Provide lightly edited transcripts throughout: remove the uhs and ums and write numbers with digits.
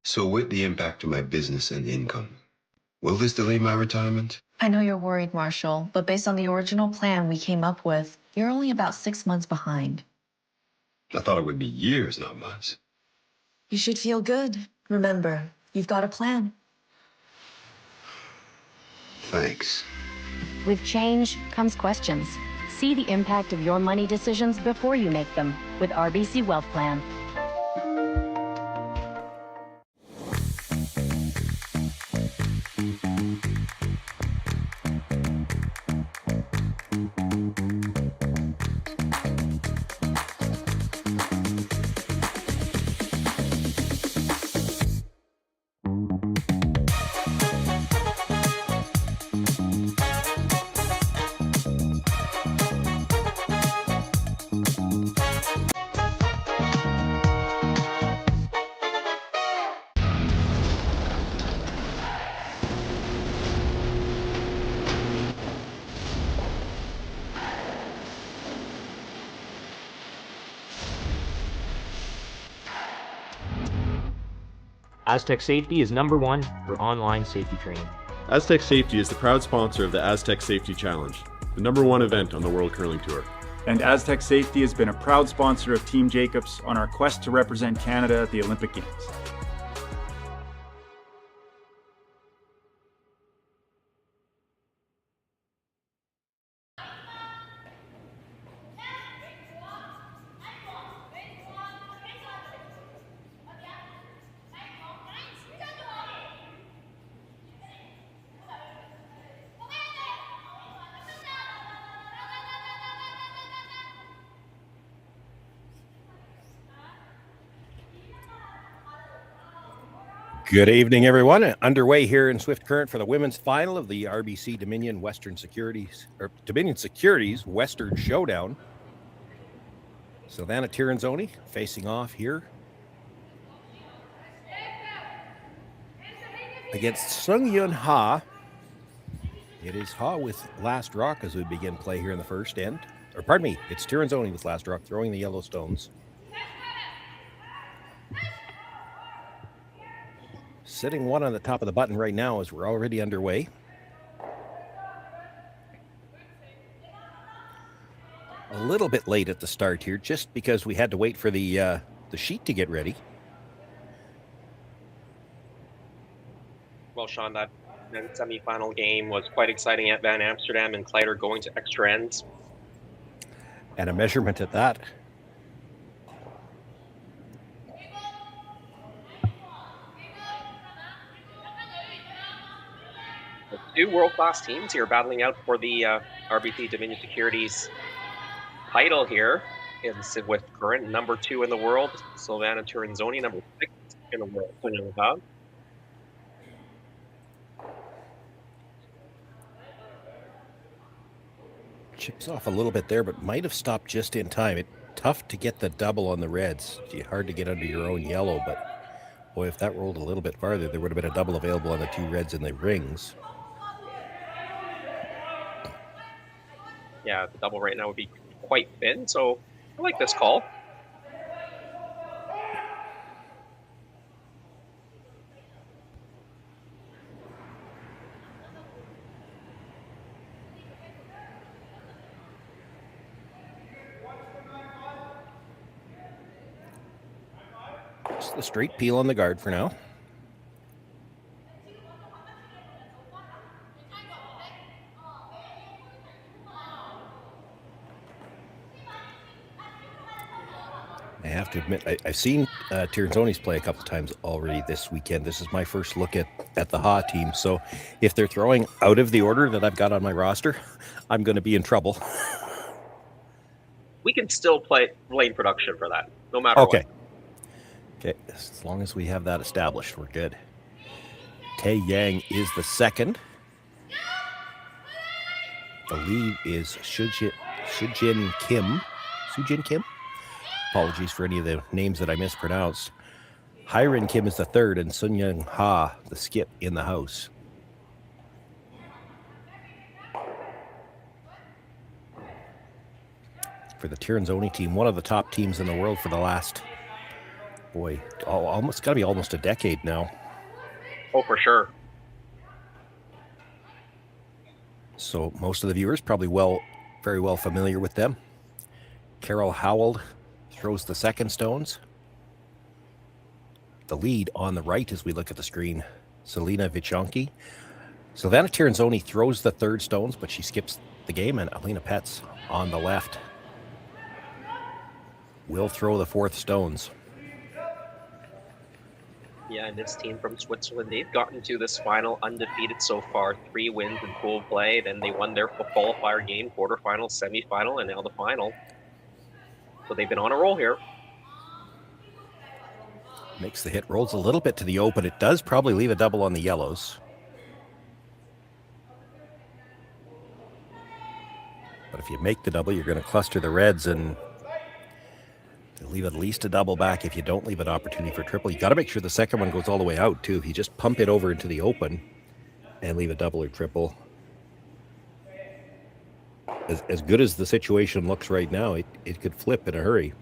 So with the impact to my business and income, will this delay my retirement? I know you're worried, Marshall, but based on the original plan we came up with, you're only about 6 months behind. I thought it would be years, not months. You should feel good. Remember, you've got a plan. Thanks. With change comes questions. See the impact of your money decisions before you make them with RBC Wealth Plan. Aztec Safety is #1 for online safety training. Aztec Safety is the proud sponsor of the Aztec Safety Challenge, the #1 event on the World Curling Tour. And Aztec Safety has been a proud sponsor of Team Jacobs on our quest to represent Canada at the Olympic Games. Good evening, everyone. Underway here in Swift Current for the women's final of the RBC Dominion Securities Western Showdown. Silvana Tirinzoni facing off here against Seungyoun Ha. It is Ha with last rock as we begin play here in the first end. Or pardon me, it's Tirinzoni with last rock throwing the yellow stones. Sitting one on the top of the button right now as we're already underway. A little bit late at the start here, just because we had to wait for the sheet to get ready. Well, Sean, that semifinal game was quite exciting at Van Amsterdam, and Kleider going to extra ends. And a measurement at that. Two world-class teams here battling out for the RBC Dominion Securities title here. It's with current #2 in the world, Silvana Tirinzoni, #6 in the world. Chips off a little bit there, but might have stopped just in time. It's tough to get the double on the reds. It's hard to get under your own yellow, but boy, if that rolled a little bit farther, there would have been a double available on the two reds in the rings. Yeah, the double right now would be quite thin, so I like this call. Just the straight peel on the guard for now. I have to admit, I've seen Tirinzoni's play a couple times already this weekend. This is my first look at the Ha team. So if they're throwing out of the order that I've got on my roster, I'm going to be in trouble. We can still play lane production for that, no matter what. Okay, as long as we have that established, we're good. Tae Yang is the second. The lead is Sujin Kim. Apologies for any of the names that I mispronounced. Hyrin Kim is the third, and Seungyoun Ha, the skip, in the house. For the Tirinzoni team, one of the top teams in the world for the last boy, almost got to be almost a decade now. Oh, for sure. So most of the viewers probably very well familiar with them. Carol Howell throws the second stones. The lead on the right as we look at the screen, Selena Vichonki. Silvana Tirinzoni throws the third stones, but she skips the game, and Alina Petz on the left will throw the fourth stones. Yeah, and this team from Switzerland, they've gotten to this final undefeated so far. 3 wins in pool play. Then they won their qualifier game, quarterfinal, semifinal, and now the final. So they've been on a roll here. Makes the hit, rolls a little bit to the open. It does probably leave a double on the yellows. But if you make the double, you're going to cluster the reds and leave at least a double back. If you don't leave an opportunity for triple, you got to make sure the second one goes all the way out too. If you just pump it over into the open and leave a double or triple, as good as the situation looks right now, it could flip in a hurry.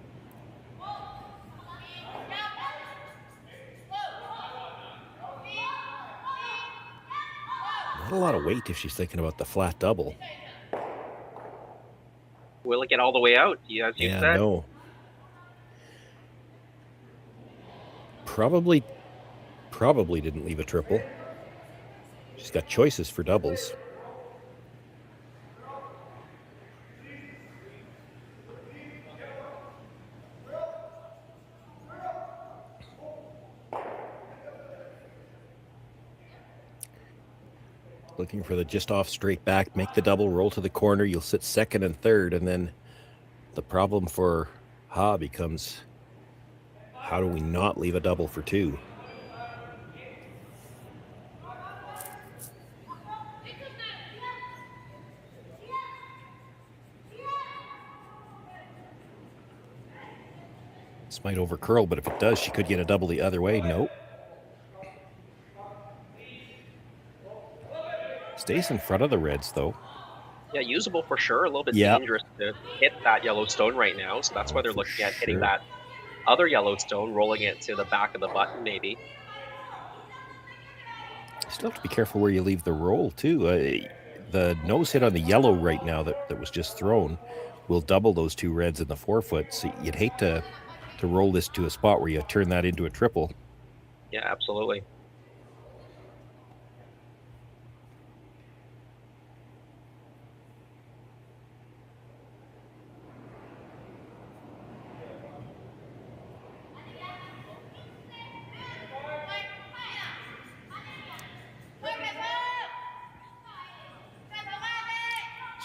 Not a lot of weight if she's thinking about the flat double. Will it get all the way out? Yeah, as you said. No. Probably didn't leave a triple. She's got choices for doubles. Looking for the just off straight back, make the double, roll to the corner. You'll sit second and third, and then the problem for Ha becomes, how do we not leave a double for 2? This might over curl, but if it does, she could get a double the other way. Nope. Stays in front of the reds, though. Yeah, usable for sure. A little bit dangerous to hit that yellow stone right now, so that's why they're looking at hitting that other yellow stone, rolling it to the back of the button, maybe. You still have to be careful where you leave the roll, too. The nose hit on the yellow right now that was just thrown will double those 2 reds in the forefoot, so you'd hate to roll this to a spot where you turn that into a triple. Yeah, absolutely.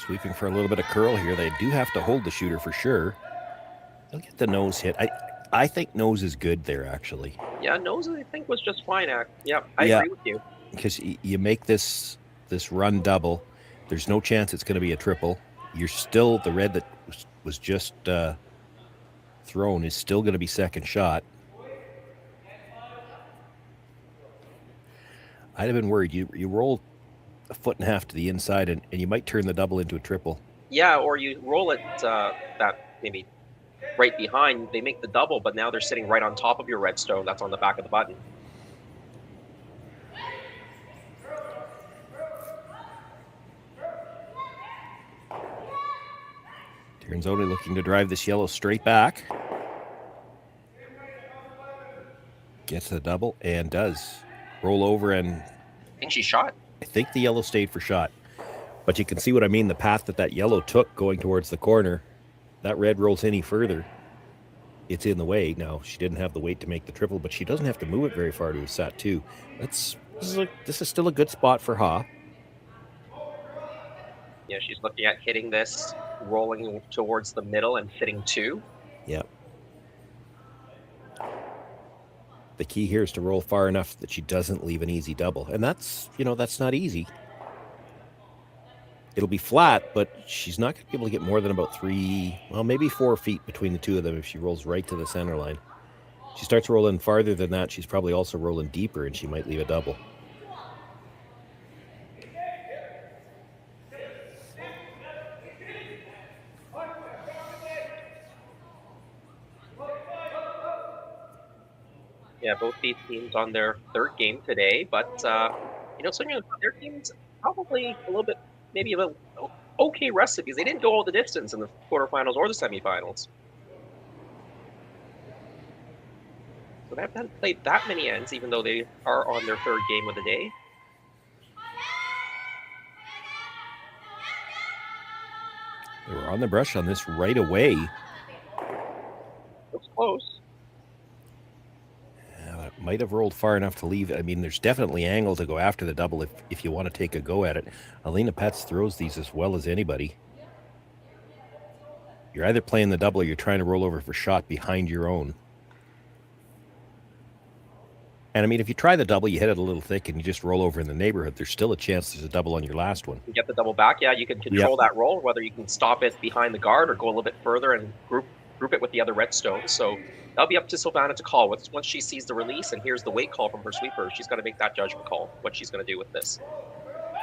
Sweeping for a little bit of curl here. They do have to hold the shooter for sure. They'll get the nose hit. I think nose is good there, actually. Yeah, nose I think was just fine. I agree with you. Because you make this run double. There's no chance it's going to be a triple. You're still, the red that was just thrown is still going to be second shot. I'd have been worried. You roll a foot and a half to the inside, and you might turn the double into a triple. Yeah, or you roll it that maybe right behind. They make the double, but now they're sitting right on top of your red stone that's on the back of the button. Tirinzoni looking to drive this yellow straight back. Gets the double and does. Roll over, and I think she shot. I think the yellow stayed for shot. But you can see what I mean, the path that yellow took going towards the corner. That red rolls any further, it's in the way. Now, she didn't have the weight to make the triple, but she doesn't have to move it very far to a sat 2. This is still a good spot for Ha. Yeah, she's looking at hitting this, rolling towards the middle and hitting 2. Yep. The key here is to roll far enough that she doesn't leave an easy double. And that's not easy. It'll be flat, but she's not going to be able to get more than about 3, well, maybe 4 feet between the 2 of them if she rolls right to the center line. If she starts rolling farther than that, she's probably also rolling deeper, and she might leave a double. Yeah, both these teams on their third game today, but Seungyoun, their team's probably a little bit, maybe a little okay rested because they didn't go all the distance in the quarterfinals or the semifinals. So they haven't played that many ends, even though they are on their third game of the day. They were on the brush on this right away. Looks close. It might have rolled far enough to leave. I mean, there's definitely angle to go after the double if you want to take a go at it. Alina Petz throws these as well as anybody. You're either playing the double or you're trying to roll over for shot behind your own. And I mean, if you try the double, you hit it a little thick and you just roll over in the neighborhood, there's still a chance there's a double on your last one. You get the double back, yeah, you can control that roll, whether you can stop it behind the guard or go a little bit further and group it with the other red stone. So that'll be up to Silvana to call. Once she sees the release and hears the weight call from her sweeper, she's got to make that judgment call, what she's going to do with this.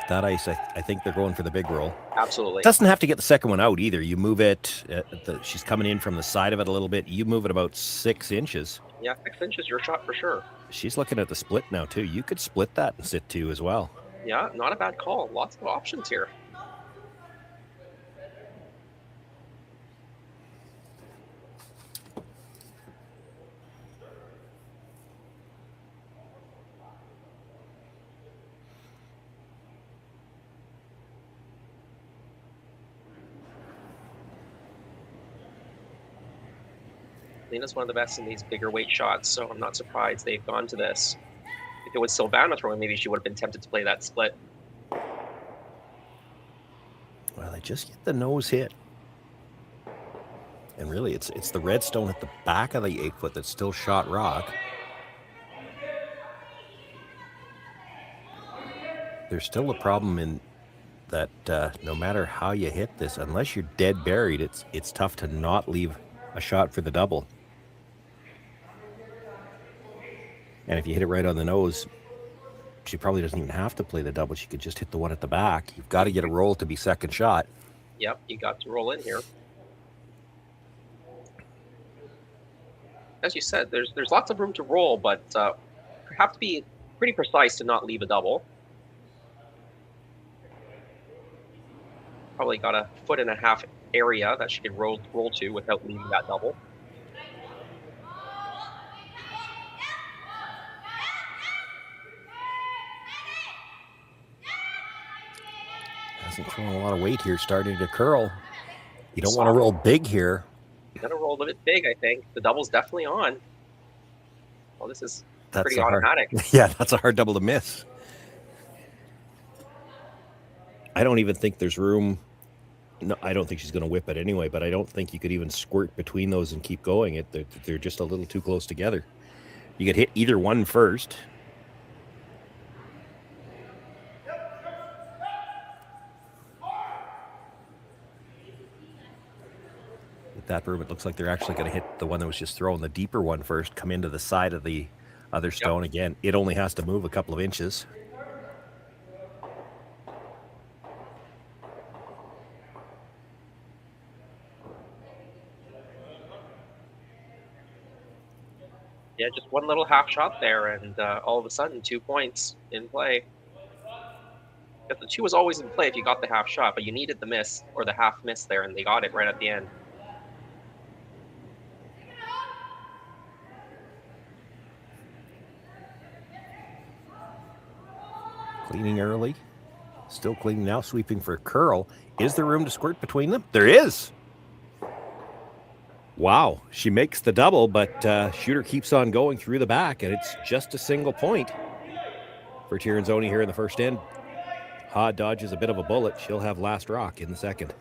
That ice, I think they're going for the big roll. Absolutely. Doesn't have to get the second one out either. You move it, she's coming in from the side of it a little bit. You move it about 6 inches. Yeah, 6 inches, your shot for sure. She's looking at the split now too. You could split that and sit 2 as well. Yeah, not a bad call. Lots of options here. Lena's one of the best in these bigger weight shots, so I'm not surprised they've gone to this. If it was Silvana throwing, maybe she would have been tempted to play that split. Well, they just get the nose hit. And really, it's the red stone at the back of the 8-foot that's still shot rock. There's still a problem in that no matter how you hit this, unless you're dead buried, it's tough to not leave a shot for the double. And if you hit it right on the nose, she probably doesn't even have to play the double. She could just hit the one at the back. You've got to get a roll to be second shot. Yep, you got to roll in here. As you said, there's lots of room to roll, but you have to be pretty precise to not leave a double. Probably got a 1.5 foot area that she can roll to without leaving that double. Hasn't thrown a lot of weight here, starting to curl. You don't want to roll big here. You got to roll a bit big, I think. The double's definitely on. Well, this is pretty automatic. Yeah, that's a hard double to miss. I don't even think there's room. No, I don't think she's going to whip it anyway, but I don't think you could even squirt between those and keep going. They're just a little too close together. You could hit either one first. With that room, it looks like they're actually going to hit the one that was just thrown, the deeper one first, come into the side of the other stone. Yep. Again, it only has to move a couple of inches. Yeah, just one little half shot there, and all of a sudden, 2 points in play. If the 2 was always in play if you got the half shot, but you needed the miss, or the half miss there, and they got it right at the end. Cleaning early. Still cleaning now, sweeping for a curl. Is there room to squirt between them? There is! Wow, she makes the double, but shooter keeps on going through the back, and it's just a single point for Tirinzoni here in the first end. Ha dodges a bit of a bullet. She'll have last rock in the second.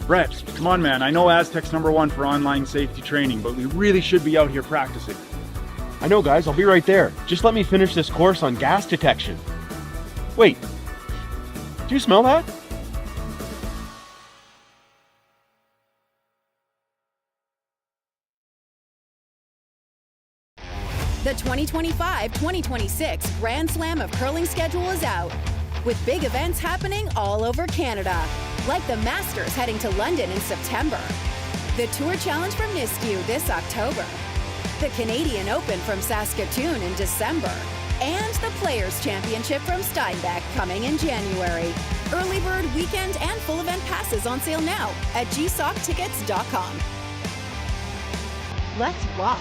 Brett, come on, man. I know Aztec's #1 for online safety training, but we really should be out here practicing. I know, guys. I'll be right there. Just let me finish this course on gas detection. Wait. Do you smell that? The 2025-2026 Grand Slam of Curling schedule is out, with big events happening all over Canada, like the Masters heading to London in September. The Tour Challenge from Nisku this October. The Canadian Open from Saskatchewan in December. And the Players' Championship from Steinbeck coming in January. Early bird weekend and full event passes on sale now at gsoctickets.com. Let's walk.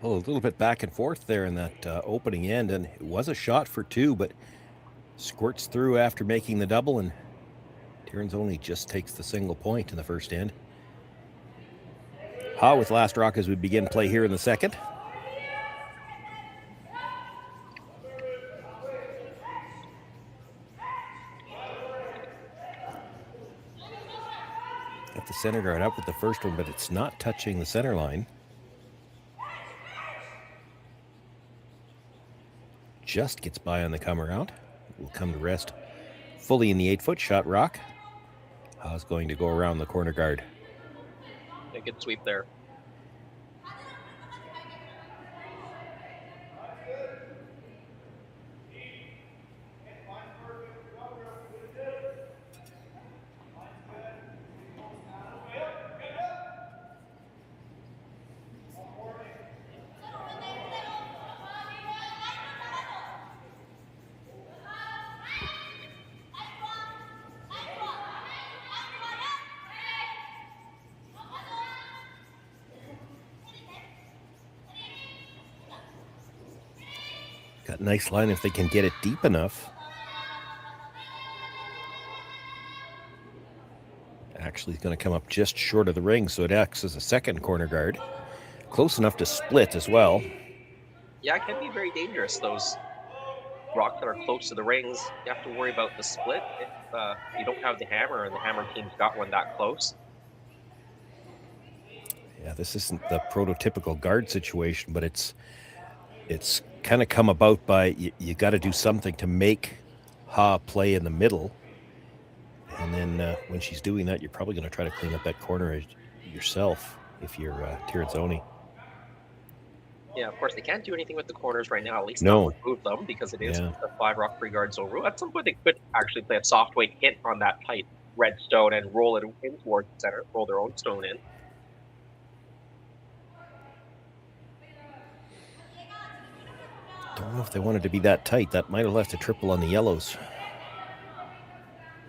Well, a little bit back and forth there in that opening end, and it was a shot for two, but squirts through after making the double, and Tirinzoni just takes the single point in the first end. Ha with last rock as we begin play here in the second. At the center guard up with the first one, but it's not touching the center line. Just gets by on the come around. Will come to rest fully in the 8-foot shot rock. Ha's going to go around the corner guard. A good sweep there. Got a nice line if they can get it deep enough. Actually, it's going to come up just short of the ring, so it acts as a second corner guard. Close enough to split as well. Yeah, it can be very dangerous, those rocks that are close to the rings. You have to worry about the split if you don't have the hammer, and the hammer team's got one that close. Yeah, this isn't the prototypical guard situation, but it's kind of come about by you got to do something to make Ha play in the middle. And then when she's doing that, you're probably going to try to clean up that corner yourself if you're Tirinzoni. Yeah, of course, they can't do anything with the corners right now, at least No. not remove them, because it is a 5 rock free guard zone rule. At some point, they could actually play a soft weight hit on that tight red stone and roll it in towards the center, roll their own stone in. Don't know if they wanted to be that tight. That might have left a triple on the yellows.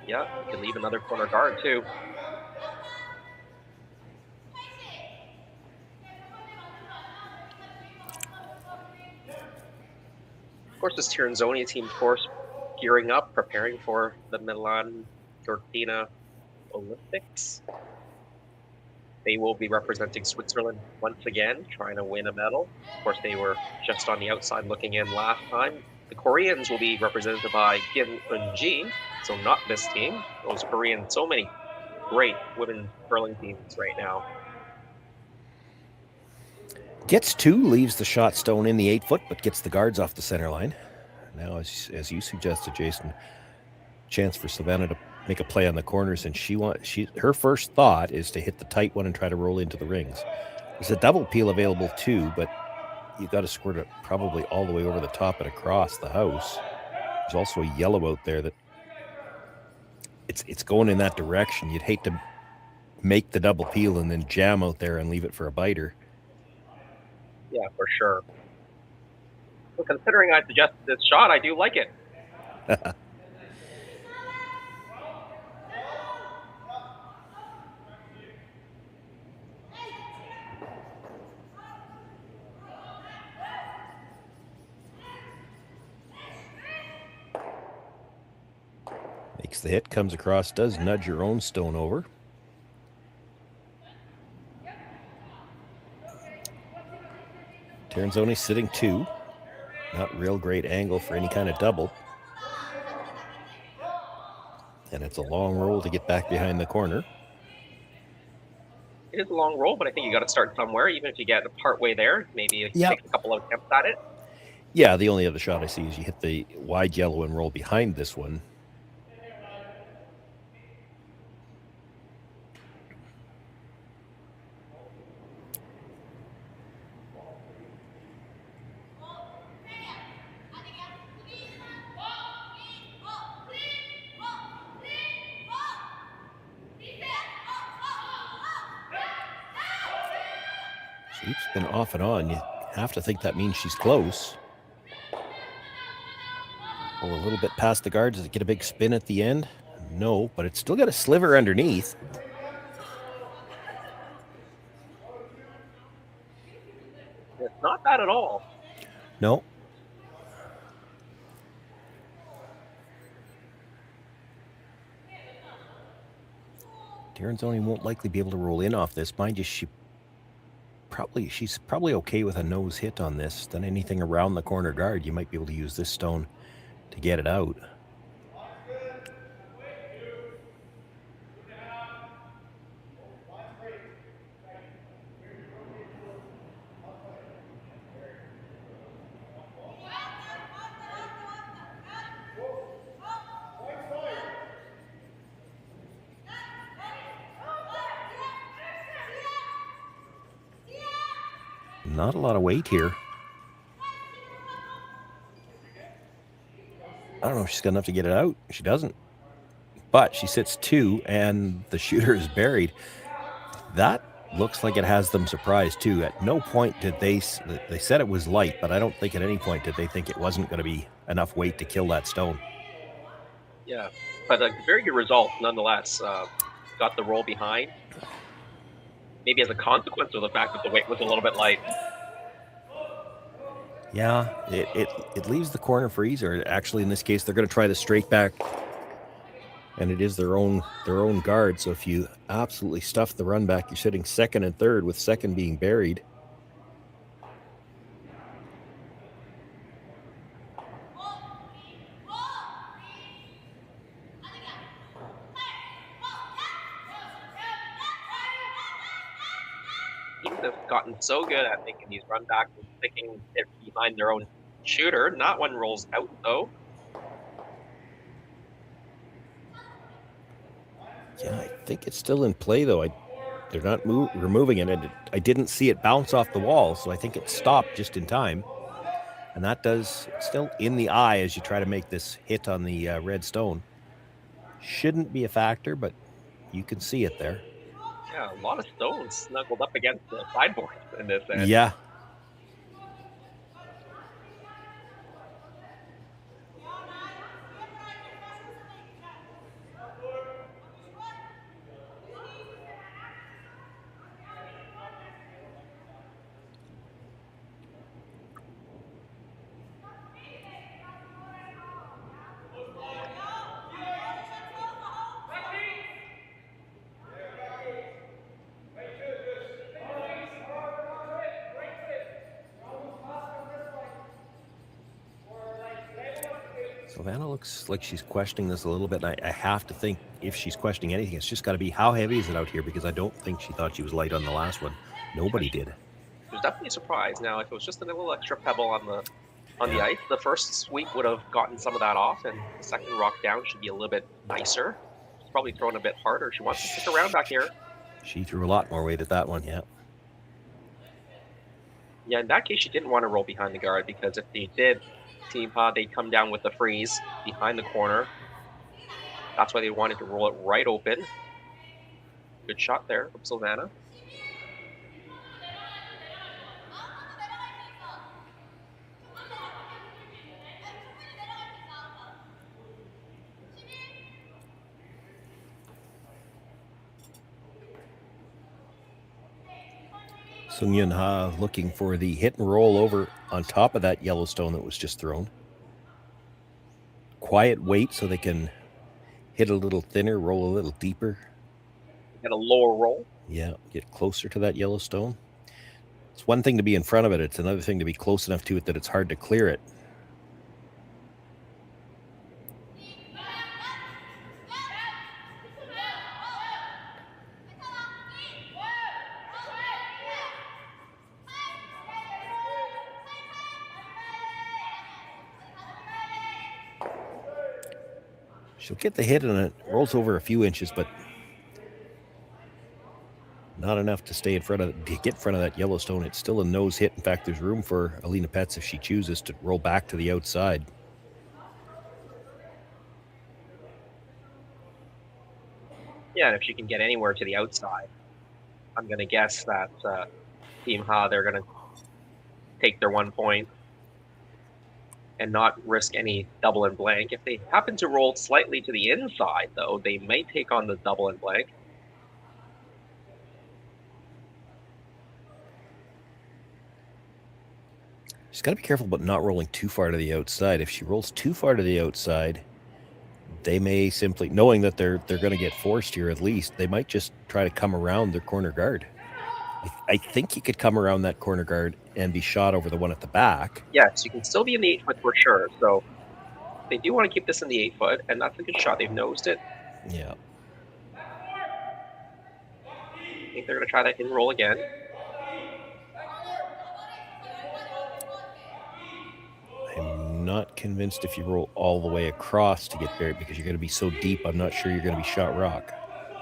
Yeah, you can leave another corner guard, too. Of course, this Tirinzoni team, of course, gearing up, preparing for the Milan Cortina Olympics. They will be representing Switzerland once again, trying to win a medal. Of course, they were just on the outside looking in last time. The Koreans will be represented by Kim Eun-ji, so not this team. Those Koreans, so many great women's curling teams right now. Gets two, leaves the shot stone in the 8-foot, but gets the guards off the center line. Now, as you suggested, Jason, chance for Silvana to make a play on the corners, and her first thought is to hit the tight one and try to roll into the rings. There's a double peel available too, but you got to squirt it probably all the way over the top and across the house. There's also a yellow out there that it's going in that direction. You'd hate to make the double peel and then jam out there and leave it for a biter. Yeah, for sure. Well, considering I suggested this shot, I do like it. makes the hit, comes across, does nudge her own stone over. Tirinzoni sitting 2. Not real great angle for any kind of double. And it's a long roll to get back behind the corner. It is a long roll, but I think you got to start somewhere. Even if you get part way there, maybe take a couple of attempts at it. Yeah, the only other shot I see is you hit the wide yellow and roll behind this one. She's been off and on. You have to think that means she's close. Or a little bit past the guard. Does it get a big spin at the end? No, but it's still got a sliver underneath. It's not bad at all. No. Tirinzoni won't likely be able to roll in off this. Mind you, she's probably okay with a nose hit on this. Then anything around the corner guard, you might be able to use this stone to get it out. Not a lot of weight here. I don't know if she's got enough to get it out. She doesn't. But she sits 2 and the shooter is buried. That looks like it has them surprised too. At no point did they said it was light, but I don't think at any point did they think it wasn't going to be enough weight to kill that stone. Yeah, but a very good result nonetheless. Got the roll behind. Maybe as a consequence of the fact that the weight was a little bit light. Yeah, it leaves the corner freeze, or actually in this case they're going to try the straight back, and it is their own guard. So if you absolutely stuff the run back, you're sitting second and third with second being buried. Teams have gotten so good at making these run backs and sticking it behind their own shooter. Not one rolls out though. Yeah, I think it's still in play though. They're not removing it. I didn't see it bounce off the wall, so I think it stopped just in time. And that does still in the eye as you try to make this hit on the red stone. Shouldn't be a factor, but you can see it there. Yeah, a lot of stones snuggled up against the sideboard in this end. Yeah. Silvana looks like she's questioning this a little bit, and I have to think if she's questioning anything, it's just got to be how heavy is it out here, because I don't think she thought she was light on the last one. Nobody did. There's definitely a surprise. Now, if it was just a little extra pebble on the ice, the first sweep would have gotten some of that off, and the second rock down should be a little bit nicer. She's probably throwing a bit harder. She wants to stick around back here. She threw a lot more weight at that one, yeah. Yeah, in that case, she didn't want to roll behind the guard, because if they did, they'd come down with the freeze behind the corner. That's why they wanted to roll it right open. Good shot there from Silvana. Seungyoun looking for the hit and roll over on top of that yellow stone that was just thrown. Quiet weight so they can hit a little thinner, roll a little deeper. Get a lower roll. Yeah, get closer to that yellow stone. It's one thing to be in front of it. It's another thing to be close enough to it that it's hard to clear it. She'll get the hit and it rolls over a few inches, but not enough to stay in front of, to get in front of that Yellowstone. It's still a nose hit. In fact, there's room for Alina Petz, if she chooses, to roll back to the outside. Yeah, and if she can get anywhere to the outside, I'm going to guess that Team Ha, they're going to take their 1 point and not risk any double and blank. If they happen to roll slightly to the inside, though, they may take on the double and blank. She's got to be careful about not rolling too far to the outside. If she rolls too far to the outside, they may simply, knowing that they're going to get forced here at least, they might just try to come around their corner guard. I think you could come around that corner guard and be shot over the one at the back. Yes, you can still be in the 8 foot for sure. So they do want to keep this in the 8 foot, and that's a good shot. They've nosed it. Yeah. I think they're going to try that hit and roll again. I'm not convinced if you roll all the way across to get buried, because you're going to be so deep, I'm not sure you're going to be shot rock.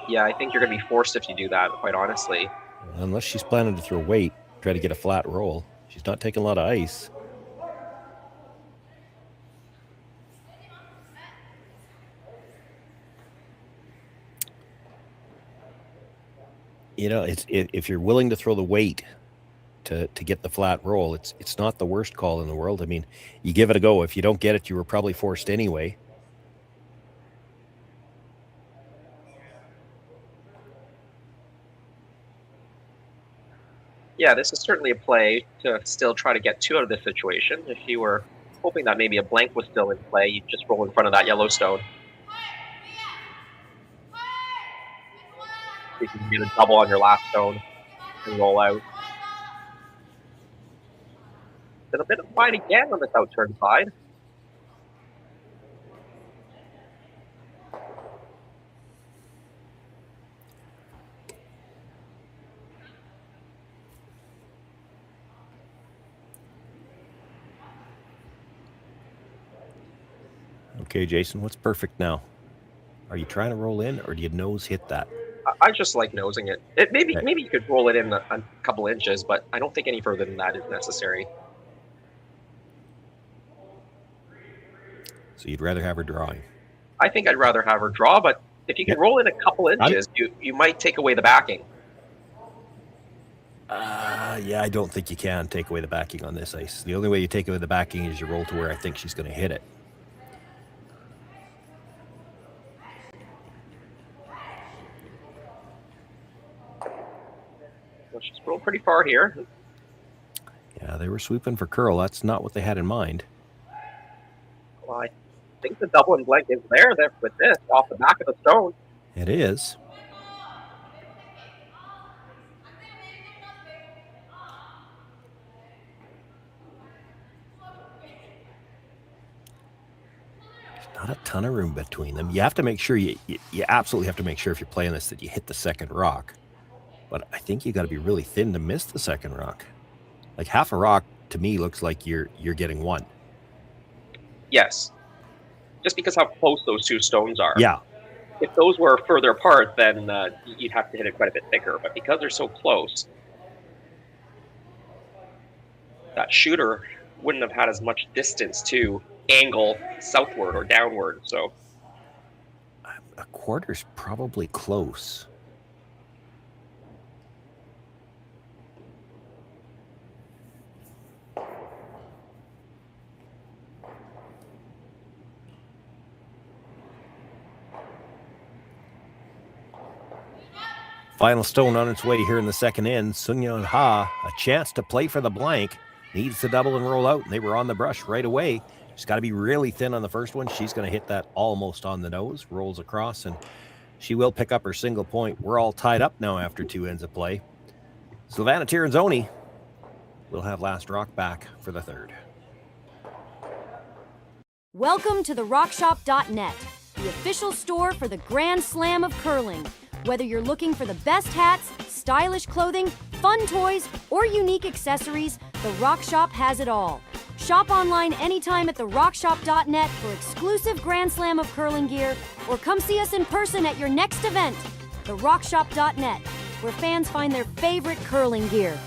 Yeah, I think you're going to be forced if you do that, quite honestly. Unless she's planning to throw weight, try to get a flat roll. She's not taking a lot of ice. You know, if you're willing to throw the weight to get the flat roll, it's not the worst call in the world. I mean, you give it a go. If you don't get it, you were probably forced anyway. Yeah, this is certainly a play to still try to get 2 out of this situation. If you were hoping that maybe a blank was still in play, you'd just roll in front of that Yellowstone. You can get a double on your last stone and roll out. Then a bit of fight again on this outturn side. Okay, Jason, what's perfect now? Are you trying to roll in, or do you nose hit that? I just like nosing it. Maybe you could roll it in a couple inches, but I don't think any further than that is necessary. So you'd rather have her drawing? I think I'd rather have her draw, but if you can roll in a couple inches, you might take away the backing. Yeah, I don't think you can take away the backing on this ice. The only way you take away the backing is you roll to where I think she's going to hit it. Well, she's rolled pretty far here. Yeah, they were sweeping for curl. That's not what they had in mind. Well, I think the double and blank is there with this off the back of the stone. It is. There's not a ton of room between them. You have to make sure, you absolutely have to make sure if you're playing this that you hit the second rock. But I think you got to be really thin to miss the second rock. Like half a rock to me looks like you're getting one. Yes. Just because how close those 2 stones are. Yeah. If those were further apart, then you'd have to hit it quite a bit thicker. But because they're so close, that shooter wouldn't have had as much distance to angle southward or downward. So a quarter's probably close. Final stone on its way here in the second end. Seungyoun Ha, a chance to play for the blank. needs to double and roll out, and they were on the brush right away. She's got to be really thin on the first one. She's going to hit that almost on the nose, rolls across, and she will pick up her single point. We're all tied up now after 2 ends of play. Silvana Tirinzoni will have last rock back for the third. Welcome to the rockshop.net, the official store for the Grand Slam of curling. Whether you're looking for the best hats, stylish clothing, fun toys, or unique accessories, the Rock Shop has it all. Shop online anytime at therockshop.net for exclusive Grand Slam of curling gear, or come see us in person at your next event. Therockshop.net, where fans find their favorite curling gear.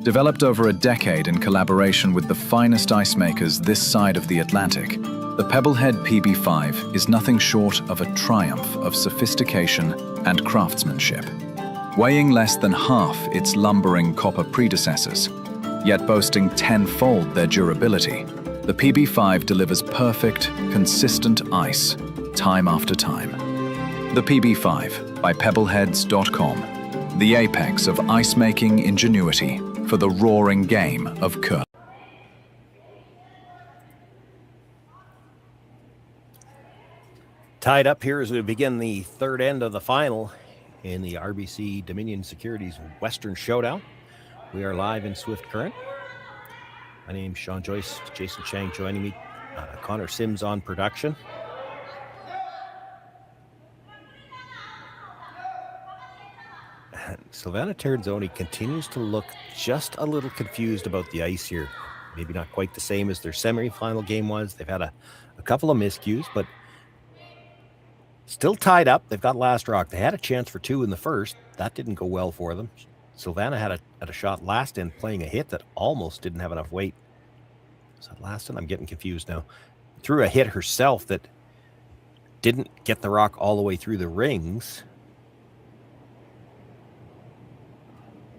Developed over a decade in collaboration with the finest ice makers this side of the Atlantic, the Pebblehead PB5 is nothing short of a triumph of sophistication and craftsmanship. Weighing less than half its lumbering copper predecessors, yet boasting tenfold their durability, the PB5 delivers perfect, consistent ice, time after time. The PB5 by Pebbleheads.com, the apex of ice-making ingenuity for the roaring game of curling. Tied up here as we begin the third end of the final in the RBC Dominion Securities Western Showdown. We are live in Swift Current. My name's Sean Joyce, Jason Chang joining me, Connor Sims on production. Silvana Tirinzoni continues to look just a little confused about the ice here. Maybe not quite the same as their semi-final game was. They've had a couple of miscues, but still tied up. They've got last rock. They had a chance for 2 in the first. That didn't go well for them. Silvana had a shot last end playing a hit that almost didn't have enough weight. So last end, I'm getting confused now. Threw a hit herself that didn't get the rock all the way through the rings.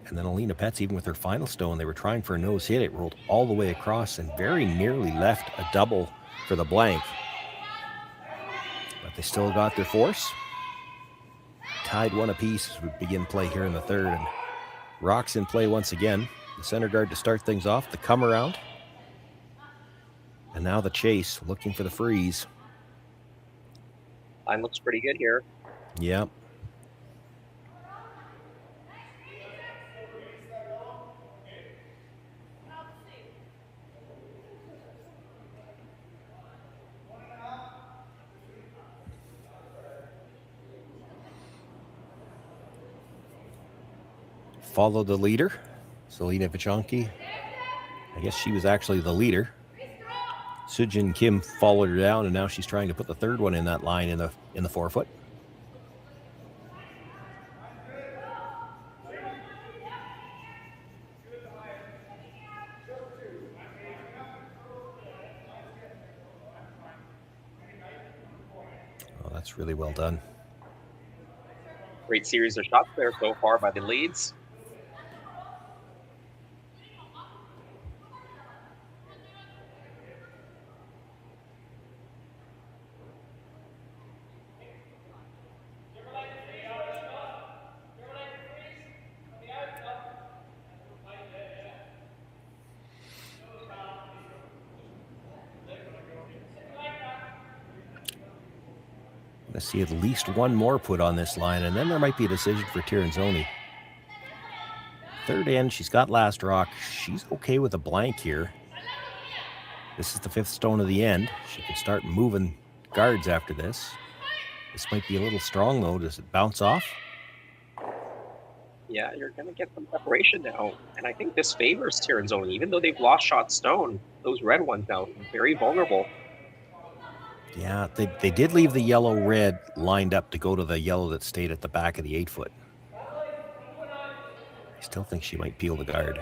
And then Alina Petz, even with her final stone, they were trying for a nose hit. It rolled all the way across and very nearly left a double for the blank. But they still got their force. Tied 1 apiece as we begin play here in the third. And rocks in play once again. The center guard to start things off. The come around. And now the chase, looking for the freeze. Line looks pretty good here. Yep. Follow the leader, Selena Vichonki. I guess she was actually the leader. Sujin Kim followed her down, and now she's trying to put the third one in that line in the 4-foot. Oh, that's really well done. Great series of shots there so far by the leads. I see at least one more put on this line, and then there might be a decision for Tirinzoni. Third end, she's got last rock. She's okay with a blank here. This is the 5th stone of the end. She can start moving guards after this. This might be a little strong, though. Does it bounce off? Yeah, you're going to get some separation now. And I think this favors Tirinzoni, even though they've lost shot stone. Those red ones now, very vulnerable. Yeah, they did leave the yellow-red lined up to go to the yellow that stayed at the back of the 8-foot. I still think she might peel the guard.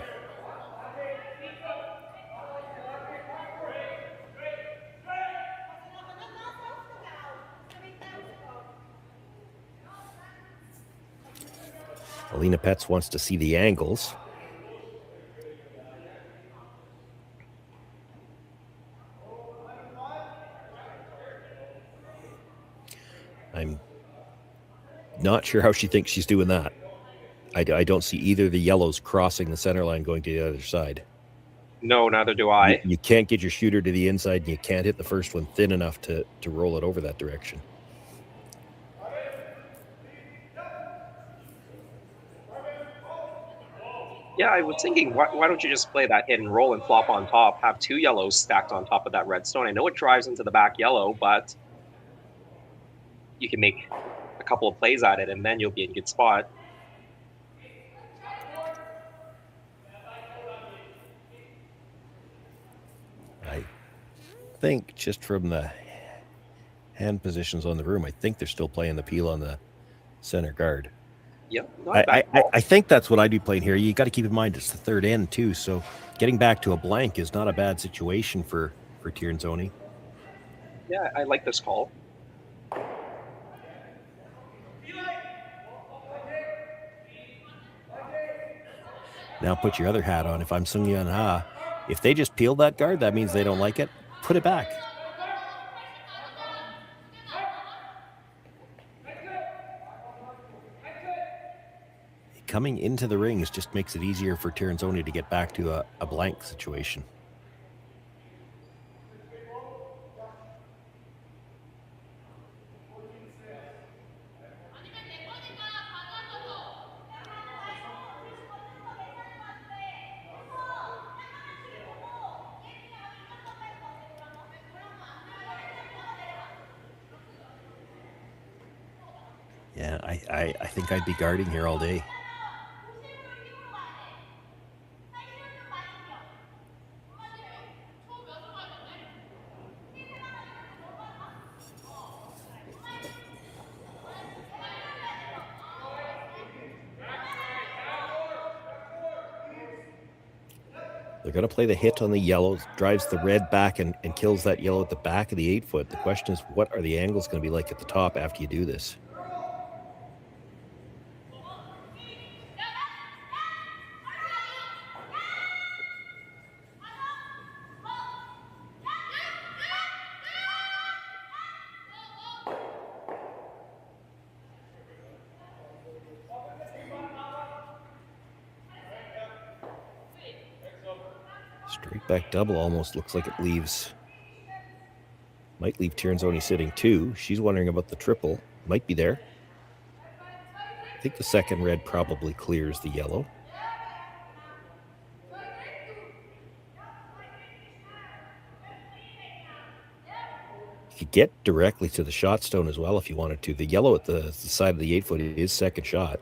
Alina Petz wants to see the angles. I'm not sure how she thinks she's doing that. I don't see either the yellows crossing the center line going to the other side. No, neither do I. You can't get your shooter to the inside, and you can't hit the first one thin enough to roll it over that direction. Yeah, I was thinking, why don't you just play that hit and roll and flop on top, have two yellows stacked on top of that red stone. I know it drives into the back yellow, but you can make a couple of plays at it, and then you'll be in a good spot. I think just from the hand positions on the room, I think they're still playing the peel on the center guard. Yep. I think that's what I'd be playing here. You got to keep in mind it's the third end too, so getting back to a blank is not a bad situation for Tirinzoni. Yeah, I like this call. Now put your other hat on. If I'm Seungyoun, if they just peel that guard, that means they don't like it. Put it back. Coming into the rings just makes it easier for Tirinzoni to get back to a blank situation. Yeah, I think I'd be guarding here all day. They're going to play the hit on the yellow, drives the red back and kills that yellow at the back of the 8-foot. The question is, what are the angles going to be like at the top after you do this? Straight back double almost looks like it leaves. Might leave Tirinzoni sitting too. She's wondering about the triple. Might be there. I think the second red probably clears the yellow. You could get directly to the shot stone as well if you wanted to. The yellow at the side of the 8-foot is second shot.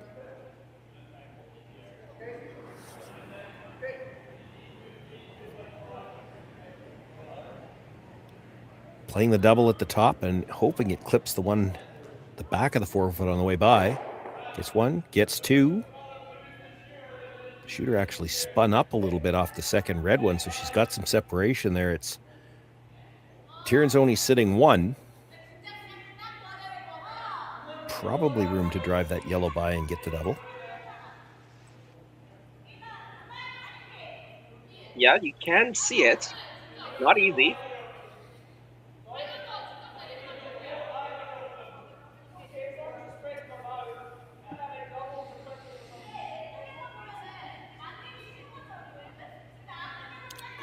Playing the double at the top and hoping it clips the back of the 4-foot on the way by. Gets one, gets two. The shooter actually spun up a little bit off the second red one, so she's got some separation there. It's Tirinzoni sitting one. Probably room to drive that yellow by and get the double. Yeah, you can see it. Not easy.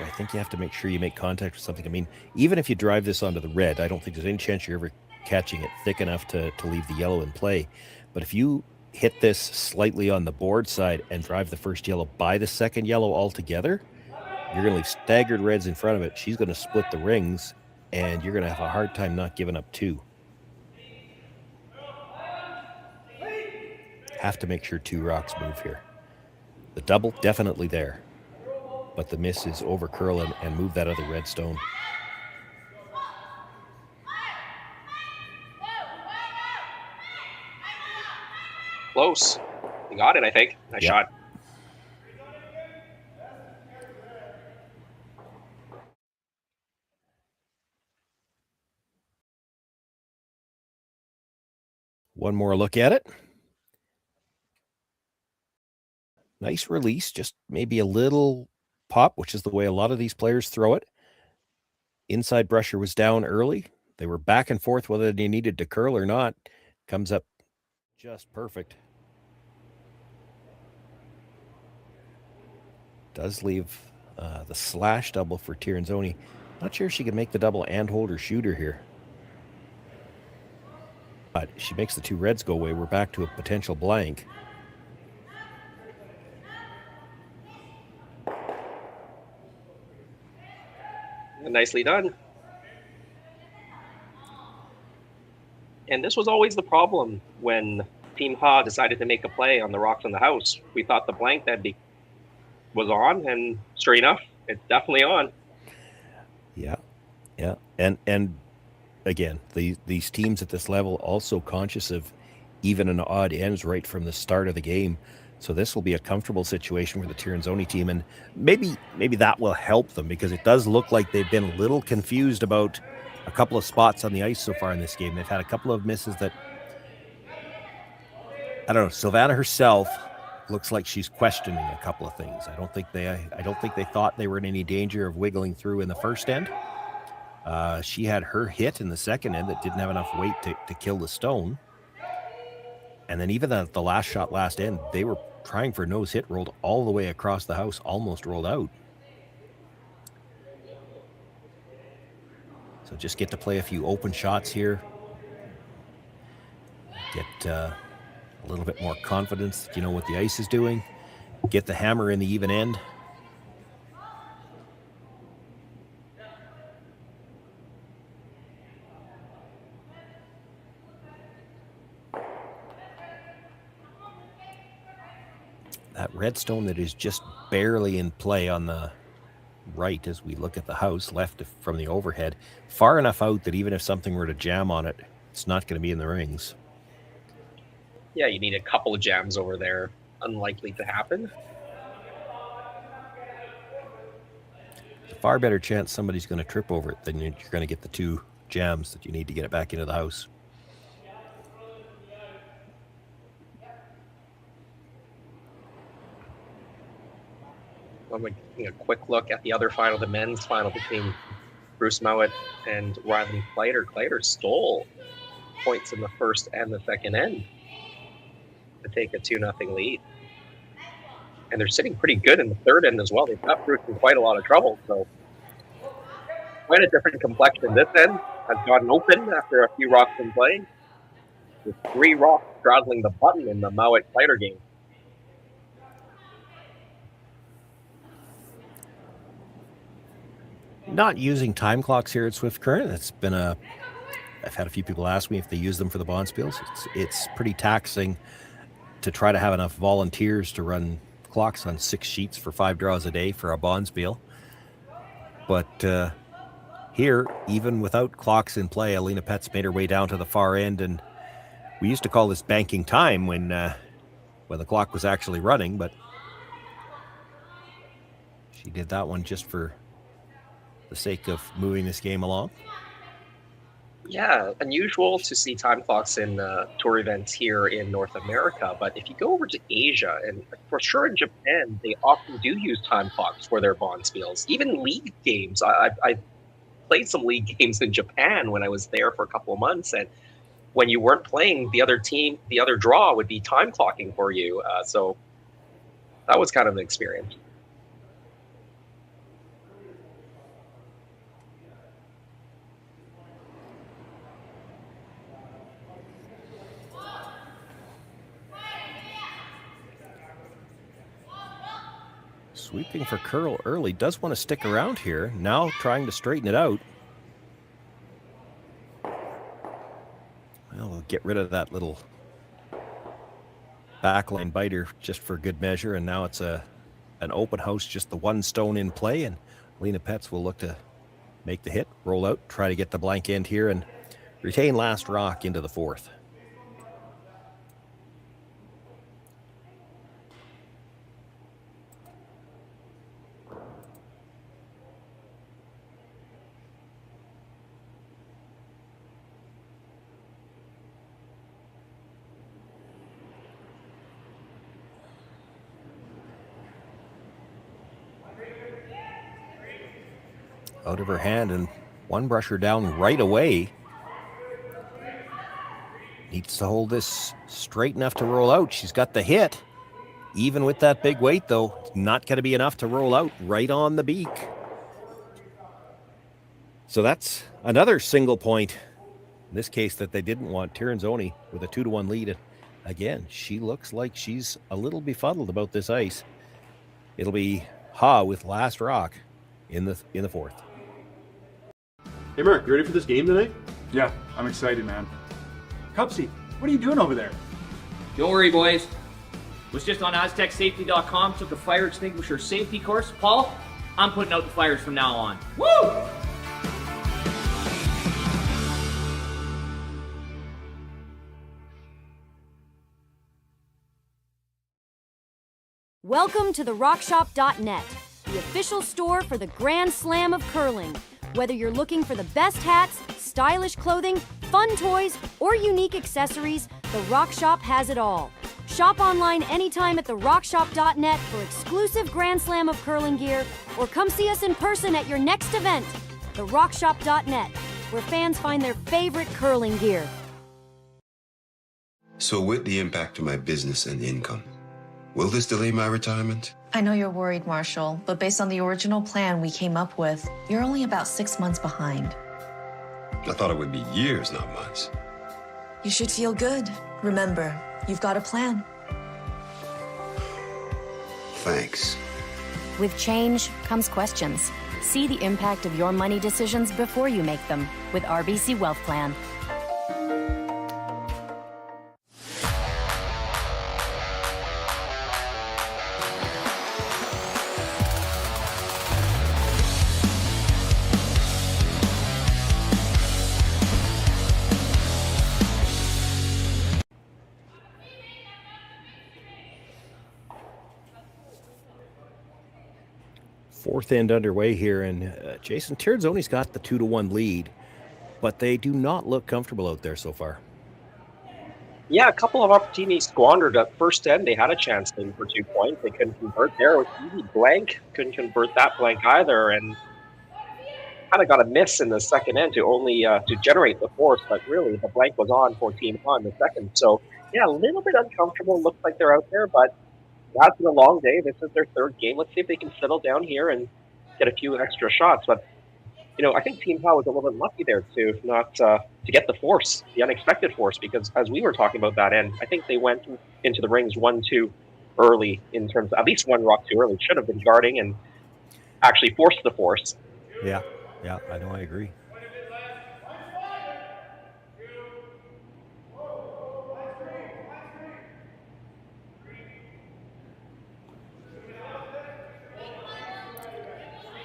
I think you have to make sure you make contact with something. I mean, even if you drive this onto the red, I don't think there's any chance you're ever catching it thick enough to leave the yellow in play. But if you hit this slightly on the board side and drive the first yellow by the second yellow altogether, you're going to leave staggered reds in front of it. She's going to split the rings, and you're going to have a hard time not giving up two. have to make sure 2 rocks move here. The double, definitely there. But the miss is over curl and move that other red stone. Close. You got it, I think. Nice shot. One more look at it. Nice release, just maybe a little pop, which is the way a lot of these players throw it. Inside brusher was down early. They were back and forth whether they needed to curl or not. Comes up just perfect. Does leave the slash double for Tirinzoni. Not sure if she can make the double and hold her shooter here. But she makes the 2 reds go away. We're back to a potential blank. Nicely done. And this was always the problem when Team Ha decided to make a play on the rocks on the house. We thought the blank was on, and sure enough, it's definitely on. Yeah. And again, these teams at this level also conscious of even and odd ends right from the start of the game. So this will be a comfortable situation for the Tirinzoni team, and maybe that will help them, because it does look like they've been a little confused about a couple of spots on the ice so far in this game. They've had a couple of misses that, I don't know, Silvana herself looks like she's questioning a couple of things. I don't think they thought they were in any danger of wiggling through in the first end. She had her hit in the second end that didn't have enough weight to kill the stone. And then even at the last shot last end, they were trying for nose hit, rolled all the way across the house, almost rolled out. So just get to play a few open shots here. Get a little bit more confidence, you know what the ice is doing. Get the hammer in the even end. That redstone that is just barely in play on the right as we look at the house, left from the overhead, far enough out that even if something were to jam on it, it's not going to be in the rings. Yeah, you need a couple of jams over there. Unlikely to happen. There's a far better chance somebody's going to trip over it than you're going to get the 2 jams that you need to get it back into the house. I'm taking a quick look at the other final, the men's final between Bruce Mowat and Riley Kleider. Kleider stole points in the first and the second end to take a 2-0 lead. And they're sitting pretty good in the third end as well. They've got Bruce in quite a lot of trouble. So quite a different complexion. This end has gotten open after a few rocks in play, with 3 rocks straddling the button in the Mowat Kleider game. Not using time clocks here at Swift Current. It's been I've had a few people ask me if they use them for the Bonspiels. It's pretty taxing to try to have enough volunteers to run clocks on 6 sheets for 5 draws a day for a Bonspiel. But here, even without clocks in play, Alina Petz made her way down to the far end, and we used to call this banking time when the clock was actually running, but she did that one just for the sake of moving this game along. Yeah, unusual to see time clocks in tour events here in North America, but if you go over to Asia, and for sure in Japan, they often do use time clocks for their Bonspiels. Even league games. I played some league games in Japan when I was there for a couple of months, and when you weren't playing, the other team, the other draw would be time clocking for you. So that was kind of an experience. Sweeping for curl early, does want to stick around here. Now trying to straighten it out. Well, we'll get rid of that little backline biter just for good measure, and now it's an open house, just the one stone in play, and Lena Petz will look to make the hit, roll out, try to get the blank end here, and retain last rock into the fourth. Out of her hand, and one brusher down right away. Needs to hold this straight enough to roll out. She's got the hit. Even with that big weight, though, it's not going to be enough to roll out right on the beak. So that's another single point, in this case, that they didn't want. Tirinzoni with a 2-1 lead. Again, she looks like she's a little befuddled about this ice. It'll be Ha with last rock in the fourth. Hey Mark, you ready for this game tonight? Yeah, I'm excited, man. Cupsy, what are you doing over there? Don't worry, boys. Was just on AztecSafety.com, took a fire extinguisher safety course. Paul, I'm putting out the fires from now on. Woo! Welcome to the RockShop.net, the official store for the Grand Slam of curling. Whether you're looking for the best hats, stylish clothing, fun toys, or unique accessories, the Rock Shop has it all. Shop online anytime at therockshop.net for exclusive Grand Slam of curling gear, or come see us in person at your next event. Therockshop.net, where fans find their favorite curling gear. So with the impact to my business and income, will this delay my retirement? I know you're worried, Marshall, but based on the original plan we came up with, you're only about 6 months behind. I thought it would be years, not months. You should feel good. Remember, you've got a plan. Thanks. With change comes questions. See the impact of your money decisions before you make them with RBC Wealth Plan. Fourth end underway here, and Jason, Tirinzoni's got the 2-1 lead, but they do not look comfortable out there so far. Yeah, a couple of opportunities squandered at first end. They had a chance in for 2 points. They couldn't convert there. It was easy blank. Couldn't convert that blank either, and kind of got a miss in the second end to only to generate the force, but really the blank was on for Team Han the second. So yeah, a little bit uncomfortable. Looks like they're out there, but that's been a long day. This is their third game. Let's see if they can settle down here and get a few extra shots. But, you know, I think Team Ha was a little bit lucky there to not to get the force, the unexpected force, because as we were talking about that end, I think they went into the rings 1-2 early in terms of at least one rock too early. Should have been guarding and actually forced the force. Yeah, I know, I agree.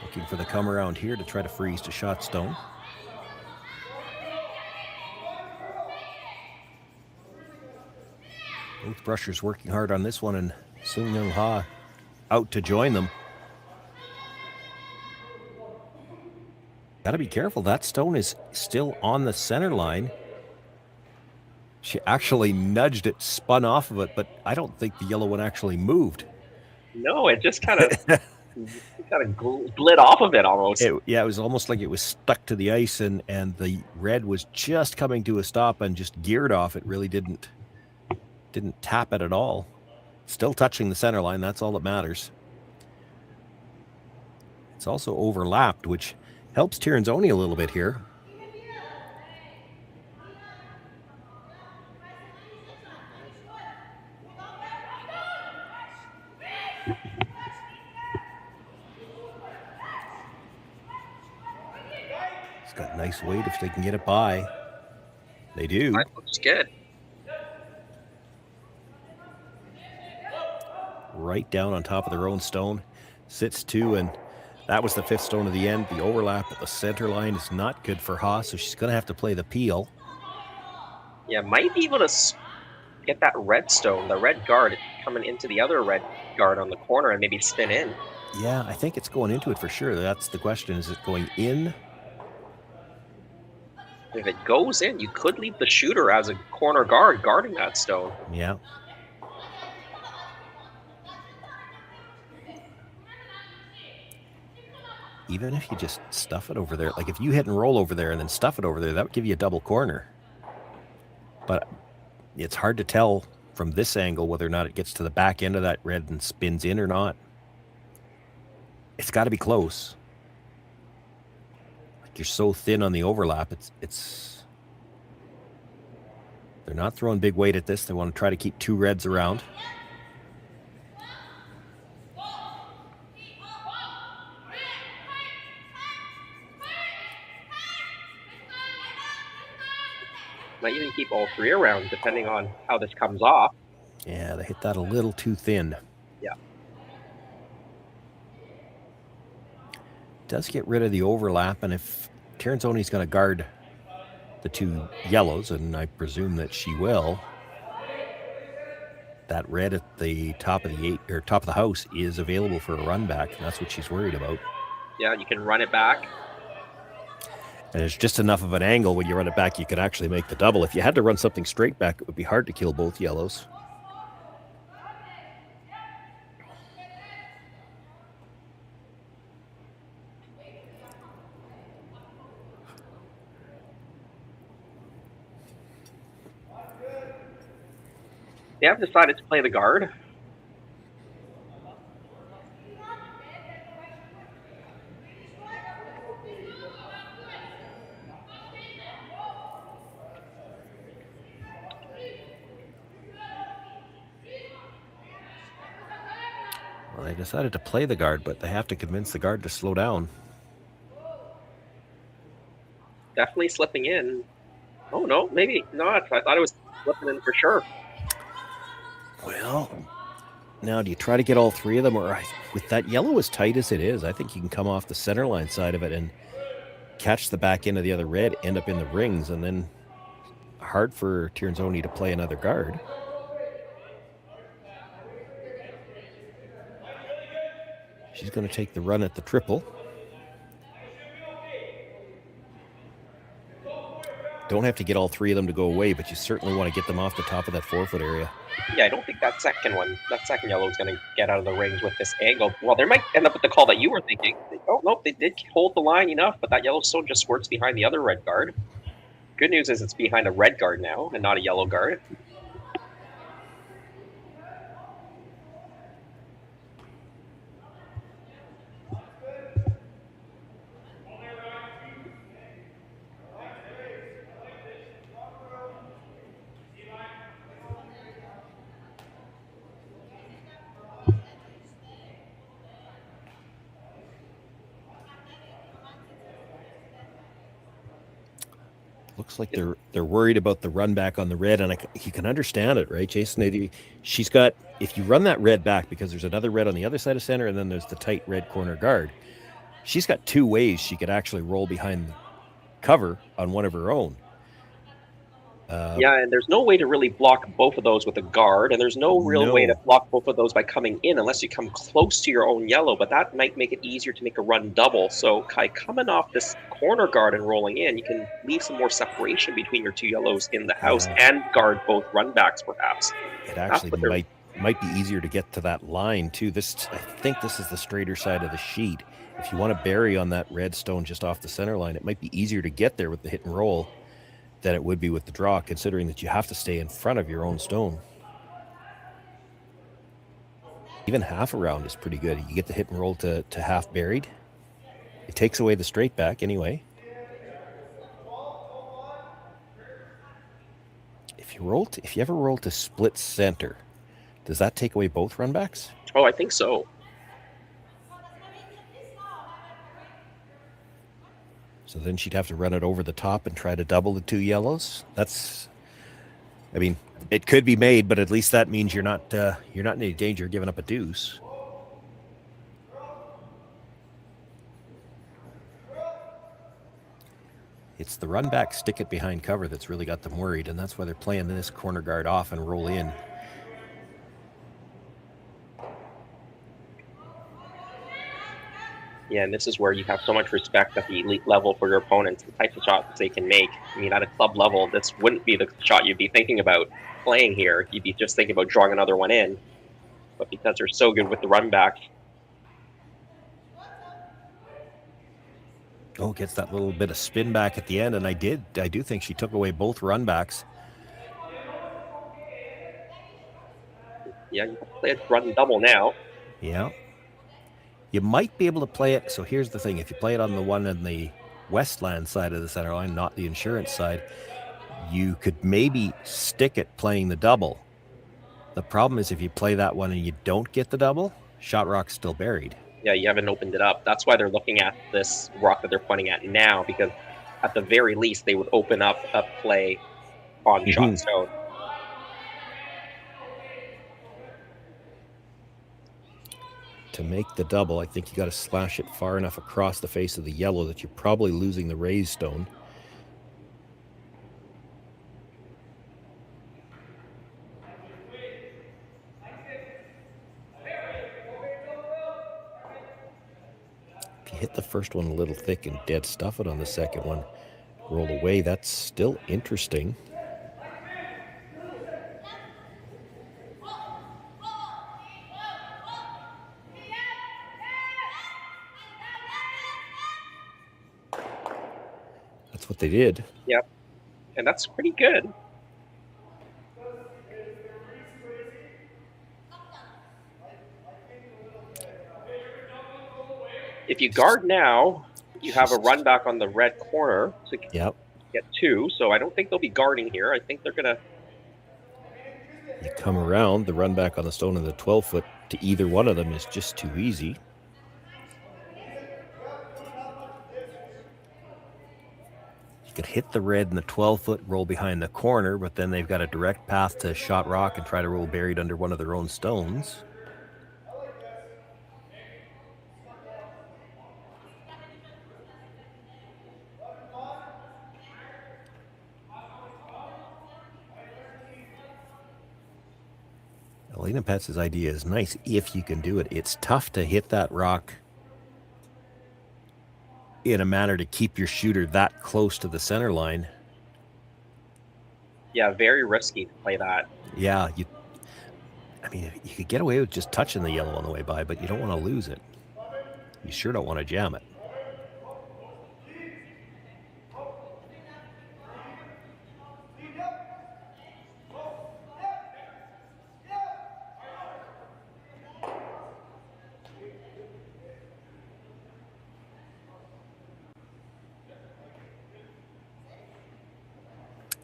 Looking for the come around here to try to freeze to shot stone. Both brushers working hard on this one, and Seungyoun Ha out to join them. Gotta be careful, that stone is still on the center line. She actually nudged it, spun off of it, but I don't think the yellow one actually moved. No, it just kind of glid off of it almost. It was almost like it was stuck to the ice, and the red was just coming to a stop and just geared off. It really didn't tap it at all. Still touching the center line, that's all that matters. It's also overlapped, which helps Tirinzoni a little bit here. It's got nice weight if they can get it by. They do. That looks good. right down on top of their own stone. Sits 2, and that was the 5th stone of the end. The overlap at the center line is not good for Haas, so she's going to have to play the peel. Yeah, might be able to get that red stone, the red guard, coming into the other red guard on the corner and maybe spin in. Yeah, I think it's going into it for sure. That's the question. Is it going in? If it goes in, you could leave the shooter as a corner guard guarding that stone. Yeah. Even if you just stuff it over there, like if you hit and roll over there and then stuff it over there, that would give you a double corner. But it's hard to tell from this angle whether or not it gets to the back end of that red and spins in or not. It's got to be close. Like you're so thin on the overlap, it's they're not throwing big weight at this. They want to try to keep 2 reds around. Might even keep all 3 around, depending on how this comes off. Yeah, they hit that a little too thin. Yeah. Does get rid of the overlap, and if Tirinzoni's going to guard the 2 yellows, and I presume that she will, that red at the top of the top of the house is available for a run back, and that's what she's worried about. Yeah, you can run it back. And it's just enough of an angle when you run it back, you could actually make the double. If you had to run something straight back, it would be hard to kill both yellows. They have decided to play the guard. Well, they decided to play the guard, but they have to convince the guard to slow down. Definitely slipping in. Oh, no, maybe not. I thought it was slipping in for sure. Well, now do you try to get all 3 of them? Or with that yellow as tight as it is, I think you can come off the center line side of it and catch the back end of the other red, end up in the rings, and then hard for Tirinzoni to play another guard. She's going to take the run at the triple. Don't have to get all 3 of them to go away, but you certainly want to get them off the top of that 4-foot area. Yeah, I don't think that second yellow is going to get out of the rings with this angle. Well, they might end up with the call that you were thinking. Oh, no, they did hold the line enough, but that yellow stone just squirts behind the other red guard. Good news is it's behind a red guard now and not a yellow guard. Looks like they're worried about the run back on the red, and you can understand it, right, Jason? She's got, if you run that red back, because there's another red on the other side of center, and then there's the tight red corner guard, she's got 2 ways she could actually roll behind cover on one of her own. Yeah, and there's no way to really block both of those with a guard, and there's no real way to block both of those by coming in unless you come close to your own yellow, but that might make it easier to make a run double. So by coming off this corner guard and rolling in, you can leave some more separation between your 2 yellows in the house and guard both run backs, perhaps. It actually might be easier to get to that line, too. I think this is the straighter side of the sheet. If you want to bury on that red stone just off the center line, it might be easier to get there with the hit and roll than it would be with the draw, considering that you have to stay in front of your own stone. Even half around is pretty good. You get the hit and roll to half buried. It takes away the straight back anyway. If you ever roll to split center, does that take away both run backs? Oh, I think so. So then she'd have to run it over the top and try to double the 2 yellows. I mean, it could be made, but at least that means you're not in any danger of giving up a deuce. It's the run back, stick it behind cover that's really got them worried, and that's why they're playing this corner guard off and roll in. Yeah, and this is where you have so much respect at the elite level for your opponents, the types of shots they can make. I mean, at a club level, this wouldn't be the shot you'd be thinking about playing here. You'd be just thinking about drawing another one in. But because they're so good with the run back. Oh, gets that little bit of spin back at the end, and I do think she took away both run backs. Yeah, you have to play a run double now. Yeah. You might be able to play it. So here's the thing. If you play it on the one on the Westland side of the center line, not the insurance side, you could maybe stick it playing the double. The problem is if you play that one and you don't get the double, shot rock's still buried. Yeah, you haven't opened it up. That's why they're looking at this rock that they're pointing at now, because at the very least, they would open up a play on shot stone. To make the double, I think you got to slash it far enough across the face of the yellow that you're probably losing the raised stone. If you hit the first one a little thick and dead stuff it on the second one, roll away, that's still interesting. That's what they did. Yep. And that's pretty good. If you guard now, you have a run back on the red corner to get two. So I don't think they'll be guarding here. I think they're going to... You come around, the run back on the stone and the 12-foot to either one of them is just too easy. You could hit the red and the 12-foot, roll behind the corner, but then they've got a direct path to shot rock and try to roll buried under one of their own stones. Elena Petz's idea is nice if you can do it. It's tough to hit that rock in a manner to keep your shooter that close to the center line. Yeah, very risky to play that. Yeah, you could get away with just touching the yellow on the way by, but you don't want to lose it. You sure don't want to jam it.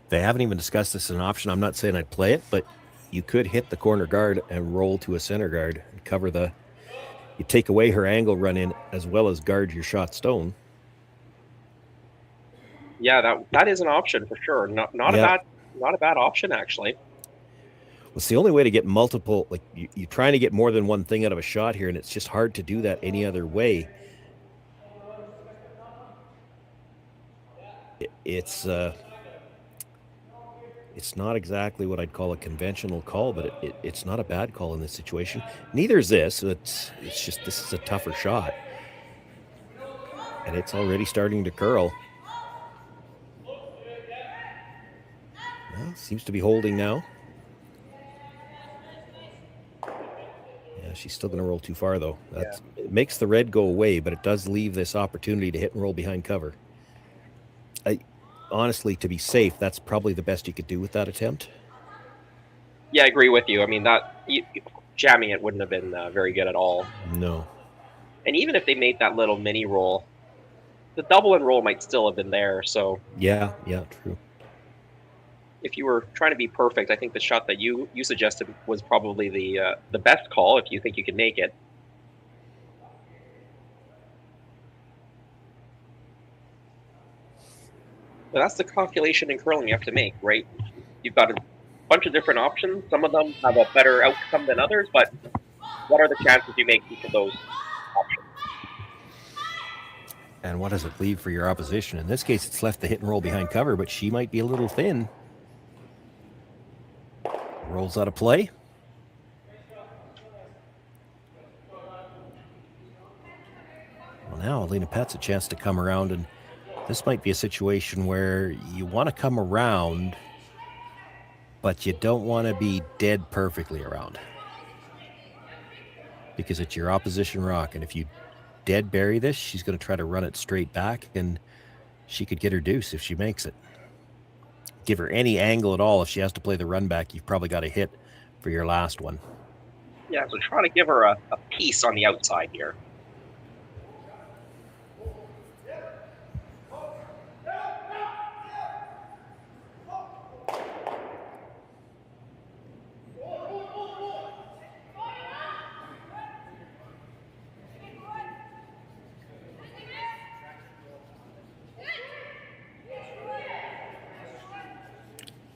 They haven't even discussed this as an option. I'm not saying I'd play it, but you could hit the corner guard and roll to a center guard and cover the... You take away her angle run in as well as guard your shot stone. Yeah, that is an option for sure. Not a bad option, actually. Well, it's the only way to get multiple... Like, you're trying to get more than one thing out of a shot here, and it's just hard to do that any other way. It's not exactly what I'd call a conventional call, but it's not a bad call in this situation. Neither is this. It's just this is a tougher shot. And it's already starting to curl. Well, seems to be holding now. Yeah, she's still going to roll too far, though. It makes the red go away, but it does leave this opportunity to hit and roll behind cover. Honestly, to be safe, that's probably the best you could do with that attempt. Yeah, I agree with you. I mean, jamming it wouldn't have been very good at all. No. And even if they made that little mini roll, the double and roll might still have been there. So yeah, true. If you were trying to be perfect, I think the shot that you suggested was probably the best call if you think you can make it. But that's the calculation in curling you have to make, right? You've got to bunch of different options. Some of them have a better outcome than others, but what are the chances you make each of those options? And what does it leave for your opposition? In this case, it's left the hit and roll behind cover, but she might be a little thin. Rolls out of play. Well, now Alina Pet's a chance to come around, and this might be a situation where you want to come around, but you don't want to be dead perfectly around, because it's your opposition rock, and if you dead bury this, she's going to try to run it straight back, and she could get her deuce if she makes it. Give her any angle at all. If she has to play the run back, you've probably got a hit for your last one. Yeah, so try to give her a piece on the outside here.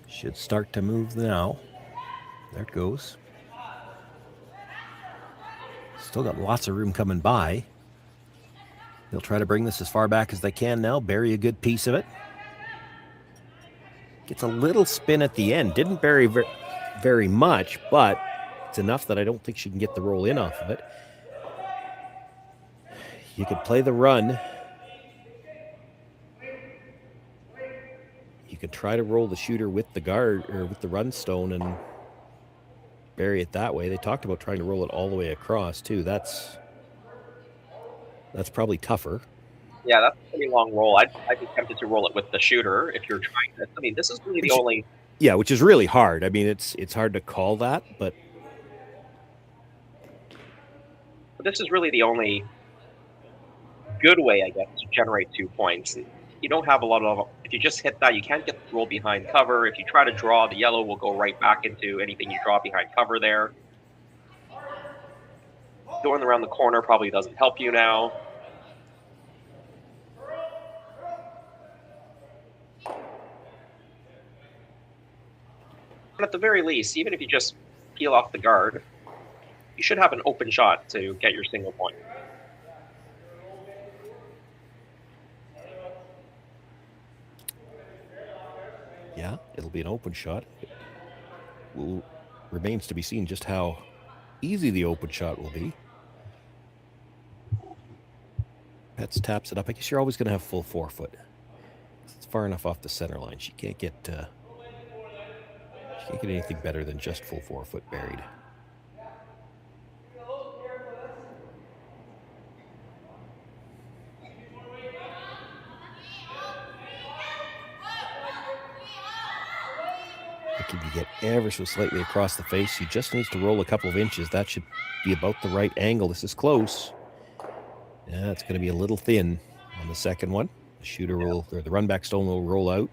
Should start to move now. There it goes. Still got lots of room coming by. They'll try to bring this as far back as they can now. Bury a good piece of it. Gets a little spin at the end. Didn't bury very much, but it's enough that I don't think she can get the roll in off of it. You could play the run. You could try to roll the shooter with the guard or with the run stone and bury it that way. They talked about trying to roll it all the way across too. That's probably tougher. Yeah, that's a pretty long roll. I'd be tempted to roll it with the shooter if you're trying to. I mean, this is really the only. Yeah, which is really hard. I mean, it's hard to call that, but this is really the only good way, I guess, to generate 2 points. You don't have a lot of. If you just hit that, you can't get the roll behind cover. If you try to draw, the yellow will go right back into anything you draw behind cover there. Going around the corner probably doesn't help you now. And at the very least, even if you just peel off the guard, you should have an open shot to get your single point. yeah, it'll be an open shot. Remains to be seen just how easy the open shot will be. Pets taps it up. I guess you're always going to have full forefoot. It's far enough off the center line. She can't get anything better than just full forefoot buried. Can you get ever so slightly across the face? She just needs to roll a couple of inches. That should be about the right angle. This is close. Yeah, it's going to be a little thin on the second one. The shooter will, or the run back stone will roll out.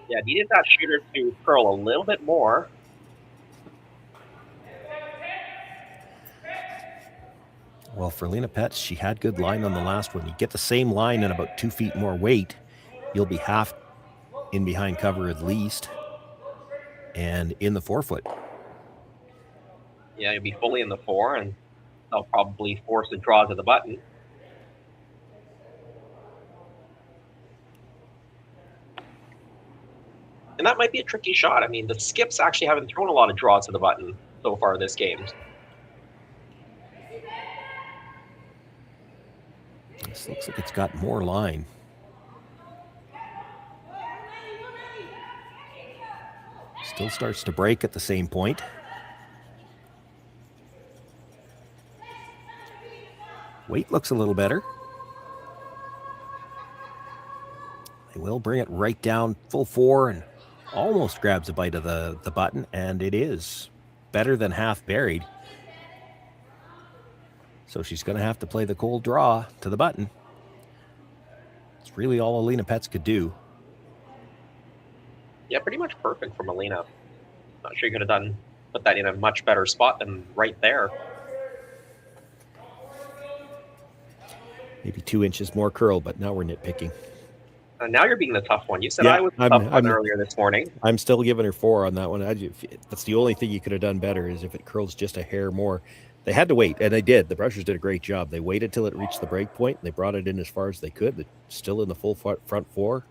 Yeah, needed that shooter to curl a little bit more. Well, for Lena Petz, she had good line on the last one. You get the same line and about 2 feet more weight, you'll be half in behind cover at least, and in the forefoot. Yeah, you'll be fully in the four, and they'll probably force a draw to the button. And that might be a tricky shot. I mean, the skips actually haven't thrown a lot of draws to the button so far this game. This looks like it's got more line. Still starts to break at the same point. Weight looks a little better. They will bring it right down full four and almost grabs a bite of the button, and it is better than half buried. So she's going to have to play the cold draw to the button. It's really all Alina Petz could do. Yeah, pretty much perfect from Alina. Not sure you could have put that in a much better spot than right there. Maybe 2 inches more curl, but now we're nitpicking. Now you're being the tough one. You said Yeah, I was the tough one earlier this morning. I'm still giving her 4 on that one. That's the only thing you could have done better, is if it curls just a hair more. They had to wait, and they did. The brushers did a great job. They waited till it reached the break point, and they brought it in as far as they could. They're still in the full front 4.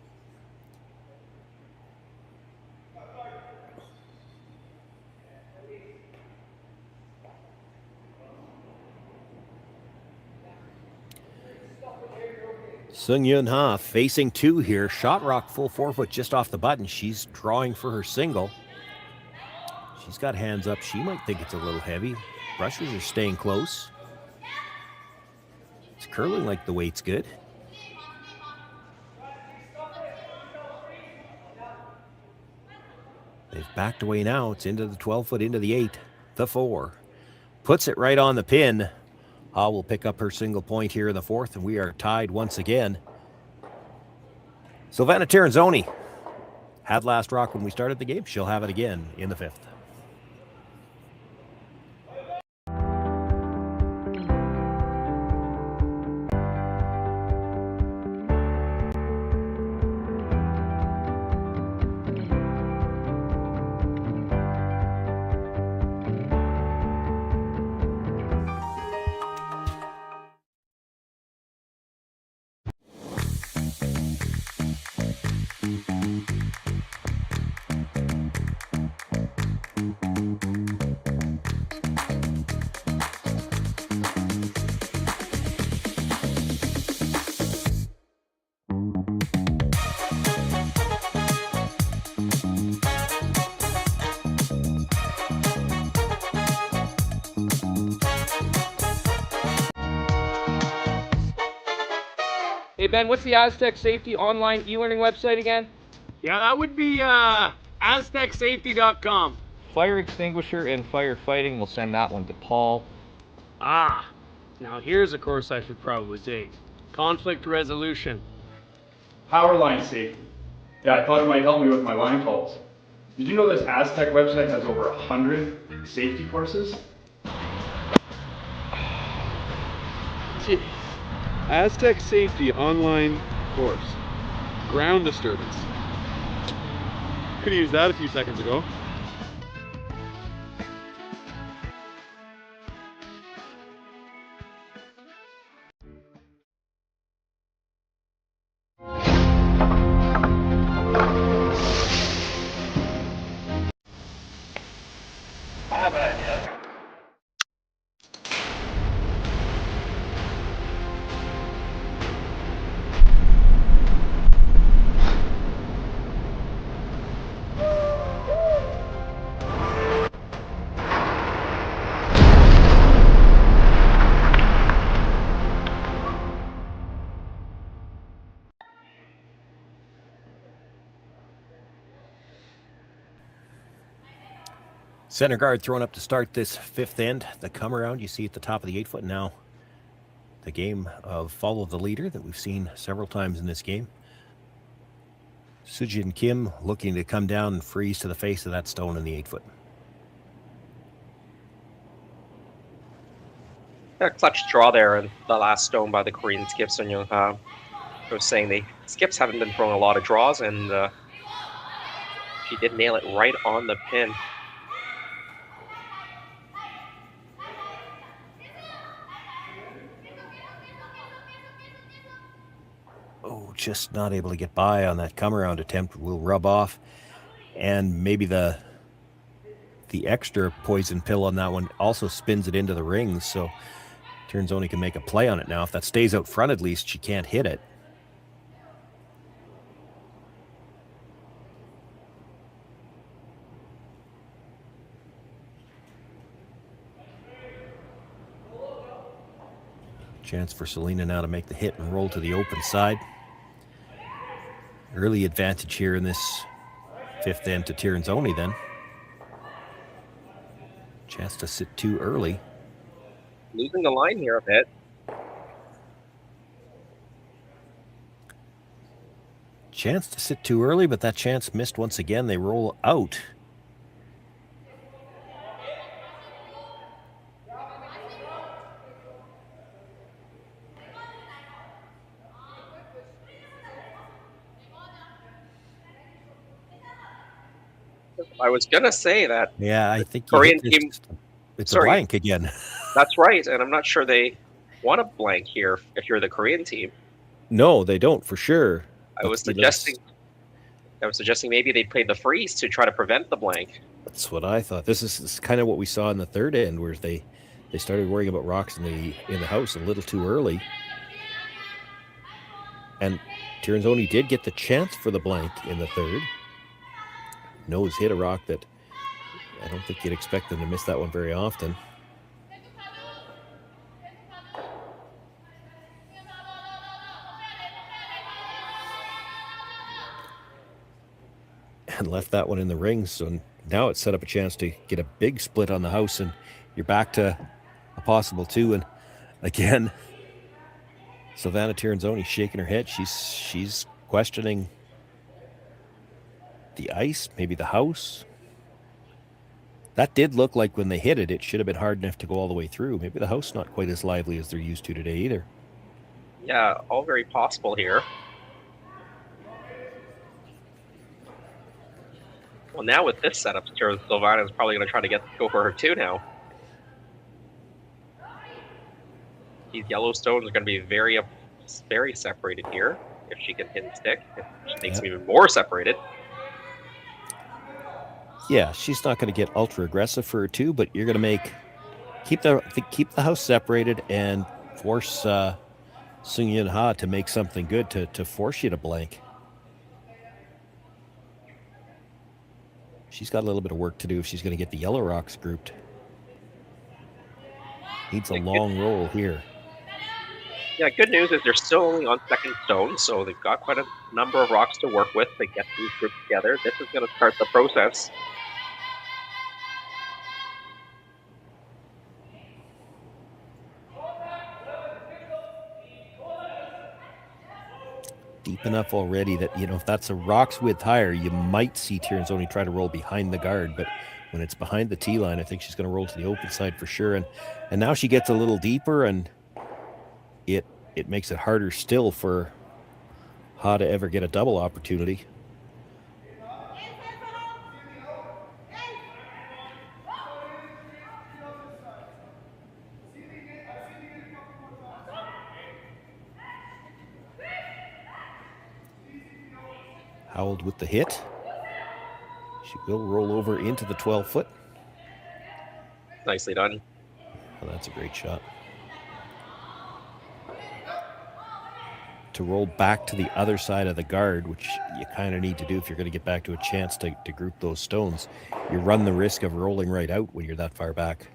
Seungyoun facing 2 here. Shot rock full 4-foot just off the button. She's drawing for her single. She's got hands up. She might think it's a little heavy. Brushers are staying close. It's curling like the weight's good. They've backed away now. It's into the 12-foot, into the 8, the 4. Puts it right on the pin. Ha will pick up her single point here in the 4th, and we are tied once again. Silvana Tirinzoni had last rock when we started the game. She'll have it again in the 5th. Hey Ben, what's the Aztec Safety online e-learning website again? Yeah, that would be aztecsafety.com. Fire extinguisher and firefighting, we'll send that one to Paul. Ah, now here's a course I should probably take. Conflict resolution. Power line safety. Yeah, I thought it might help me with my line calls. Did you know this Aztec website has over 100 safety courses? Jeez. Aztec Safety online course. Ground disturbance. Could have used that a few seconds ago. Center guard thrown up to start this 5th end. The come around you see at the top of the 8-foot now. The game of follow the leader that we've seen several times in this game. Sujin Kim looking to come down and freeze to the face of that stone in the 8-foot. A clutch draw there in the last stone by the Korean skip. Seungyoun I was saying the skips haven't been throwing a lot of draws, and she did nail it right on the pin. Oh, just not able to get by on that come around attempt. Will rub off, and maybe the extra poison pill on that one also spins it into the rings, so Tirinzoni can make a play on it now. If that stays out front, at least she can't hit it. Chance for Selena now to make the hit and roll to the open side. Early advantage here in this 5th end to Tirinzoni then. Chance to sit too early. Losing the line here a bit. Chance to sit too early, but that chance missed once again. They roll out. I was gonna say that. Yeah, I think you Korean hit this team. system. It's Sorry. a blank again. That's right, and I'm not sure they want a blank here if you're the Korean team. No, they don't for sure. I was suggesting maybe they played the freeze to try to prevent the blank. That's what I thought. This is kind of what we saw in the third end, where they started worrying about rocks in the house a little too early. And Tirinzoni did get the chance for the blank in the third. Nose hit a rock that I don't think you'd expect them to miss that one very often. And left that one in the ring, so now it's set up a chance to get a big split on the house, and you're back to a possible 2. And again, Silvana Tirinzoni shaking her head. She's questioning the ice, maybe the house. That did look like when they hit it, it should have been hard enough to go all the way through. Maybe the house not quite as lively as they're used to today either. Yeah, all very possible here. Well, now with this setup, Silvana is probably going to try to go for her 2 now. These yellow stones are going to be very, very separated here. If she can hit and stick, she makes them even more separated. Yeah, she's not going to get ultra aggressive for her 2, but you're going to keep the house separated and force Seungyoun Ha to make something good to force you to blank. She's got a little bit of work to do if she's going to get the yellow rocks grouped. Needs a long roll here. Yeah, good news is they're still only on second stone, so they've got quite a number of rocks to work with to get these groups together. This is going to start the process. Deep enough already that, if that's a rock's width higher, you might see Tirinzoni try to roll behind the guard, but when it's behind the tee line, I think she's going to roll to the open side for sure. And now she gets a little deeper, and it makes it harder still for Ha to ever get a double opportunity. Howled with the hit. She will roll over into the 12-foot. Nicely done. Well, that's a great shot. To roll back to the other side of the guard, which you kind of need to do if you're going to get back to a chance to group those stones. You run the risk of rolling right out when you're that far back.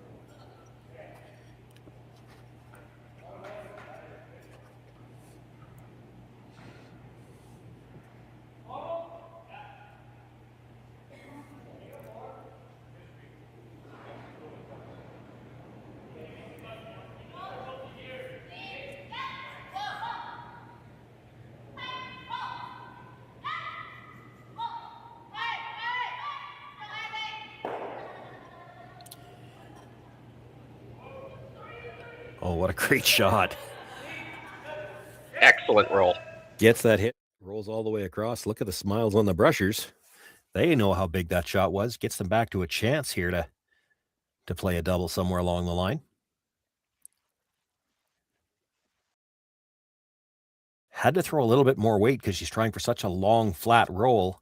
Oh, what a great shot. Excellent roll. Gets that hit, rolls all the way across. Look at the smiles on the brushers. They know how big that shot was. Gets them back to a chance here to play a double somewhere along the line. Had to throw a little bit more weight because she's trying for such a long, flat roll.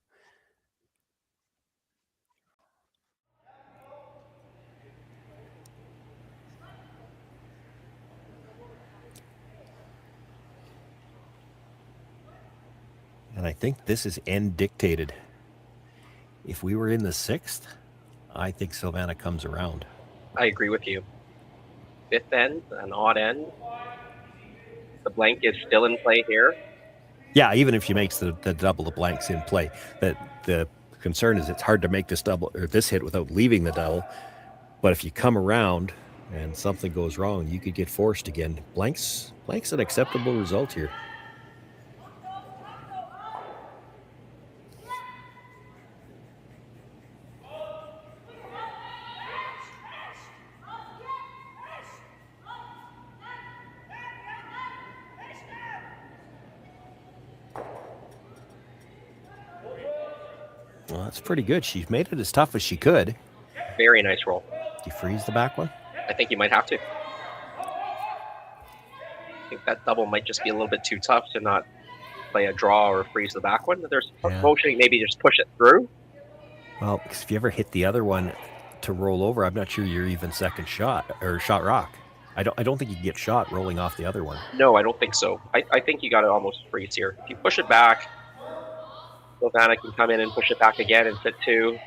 And I think this is end dictated. If we were in the 6th, I think Silvana comes around. I agree with you. 5th end, an odd end. The blank is still in play here. Yeah, even if she makes the double, the blank's in play. The concern is it's hard to make this double or this hit without leaving the double. But if you come around and something goes wrong, you could get forced again. Blank's an acceptable result here. Well, that's pretty good. She's made it as tough as she could. Very nice roll. Do you freeze the back one? I think you might have to. I think that double might just be a little bit too tough to not play a draw or freeze the back one. There's motioning, maybe just push it through. Well, because if you ever hit the other one to roll over, I'm not sure you're even second shot or shot rock. I don't think you can get shot rolling off the other one. No, I don't think so. I think you got to almost freeze here. If you push it back, Silvana can come in and push it back again and sit 2.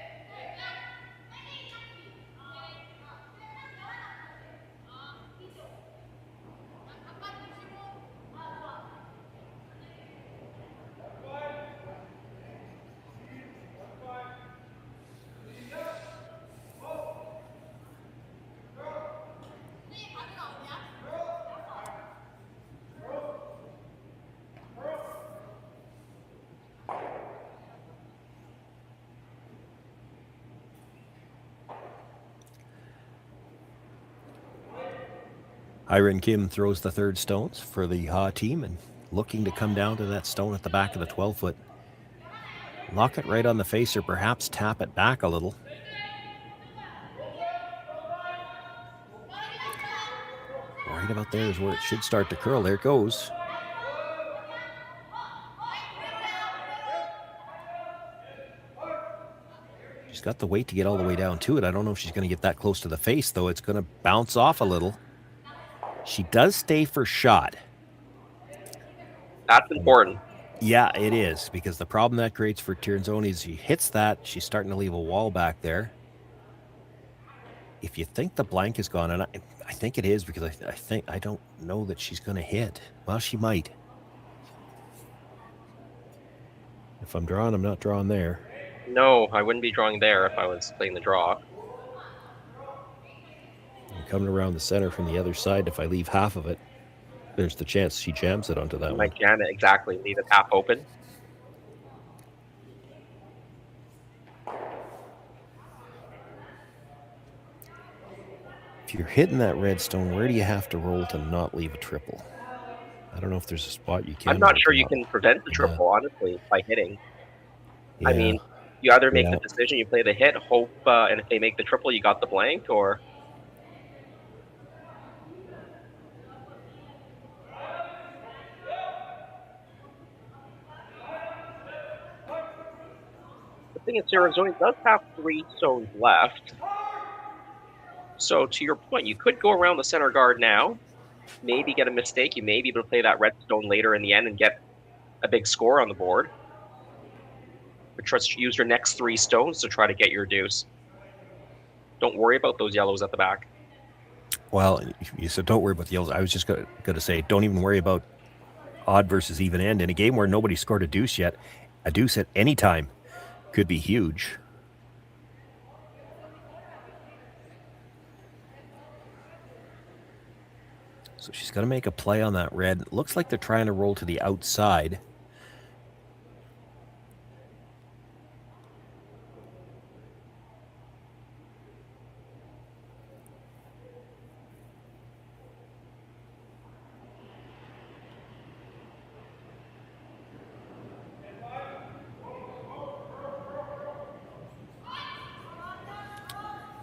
Iron Kim throws the third stones for the Ha team and looking to come down to that stone at the back of the 12-foot. Lock it right on the face or perhaps tap it back a little. Right about there is where it should start to curl. There it goes. She's got the weight to get all the way down to it. I don't know if she's going to get that close to the face, though. It's going to bounce off a little. She does stay for shot. That's important. Yeah, it is, because the problem that creates for Tirinzoni is she hits that, she's starting to leave a wall back there. If you think the blank is gone, and I think it is, because I don't know that she's going to hit. Well, she might. If I'm drawing, I'm not drawing there. No, I wouldn't be drawing there if I was playing the draw. I'm coming around the center from the other side. If I leave half of it, there's the chance she jams it onto that one. Might jam it, exactly. Leave it half open. If you're hitting that red stone, where do you have to roll to not leave a triple? I don't know if there's a spot you can. I'm not sure you can prevent the triple, honestly, by hitting. Yeah. I mean, you either make the decision, you play the hit, hope, and if they make the triple, you got the blank, or... The thing is, Tirinzoni does have 3 stones left. So, to your point, you could go around the center guard now, maybe get a mistake, you may be able to play that red stone later in the end and get a big score on the board. But just use your next 3 stones to try to get your deuce. Don't worry about those yellows at the back. Well, you said don't worry about the yellows. I was just going to say, don't even worry about odd versus even end. In a game where nobody scored a deuce yet, a deuce at any time could be huge. So she's going to make a play on that red. It looks like they're trying to roll to the outside.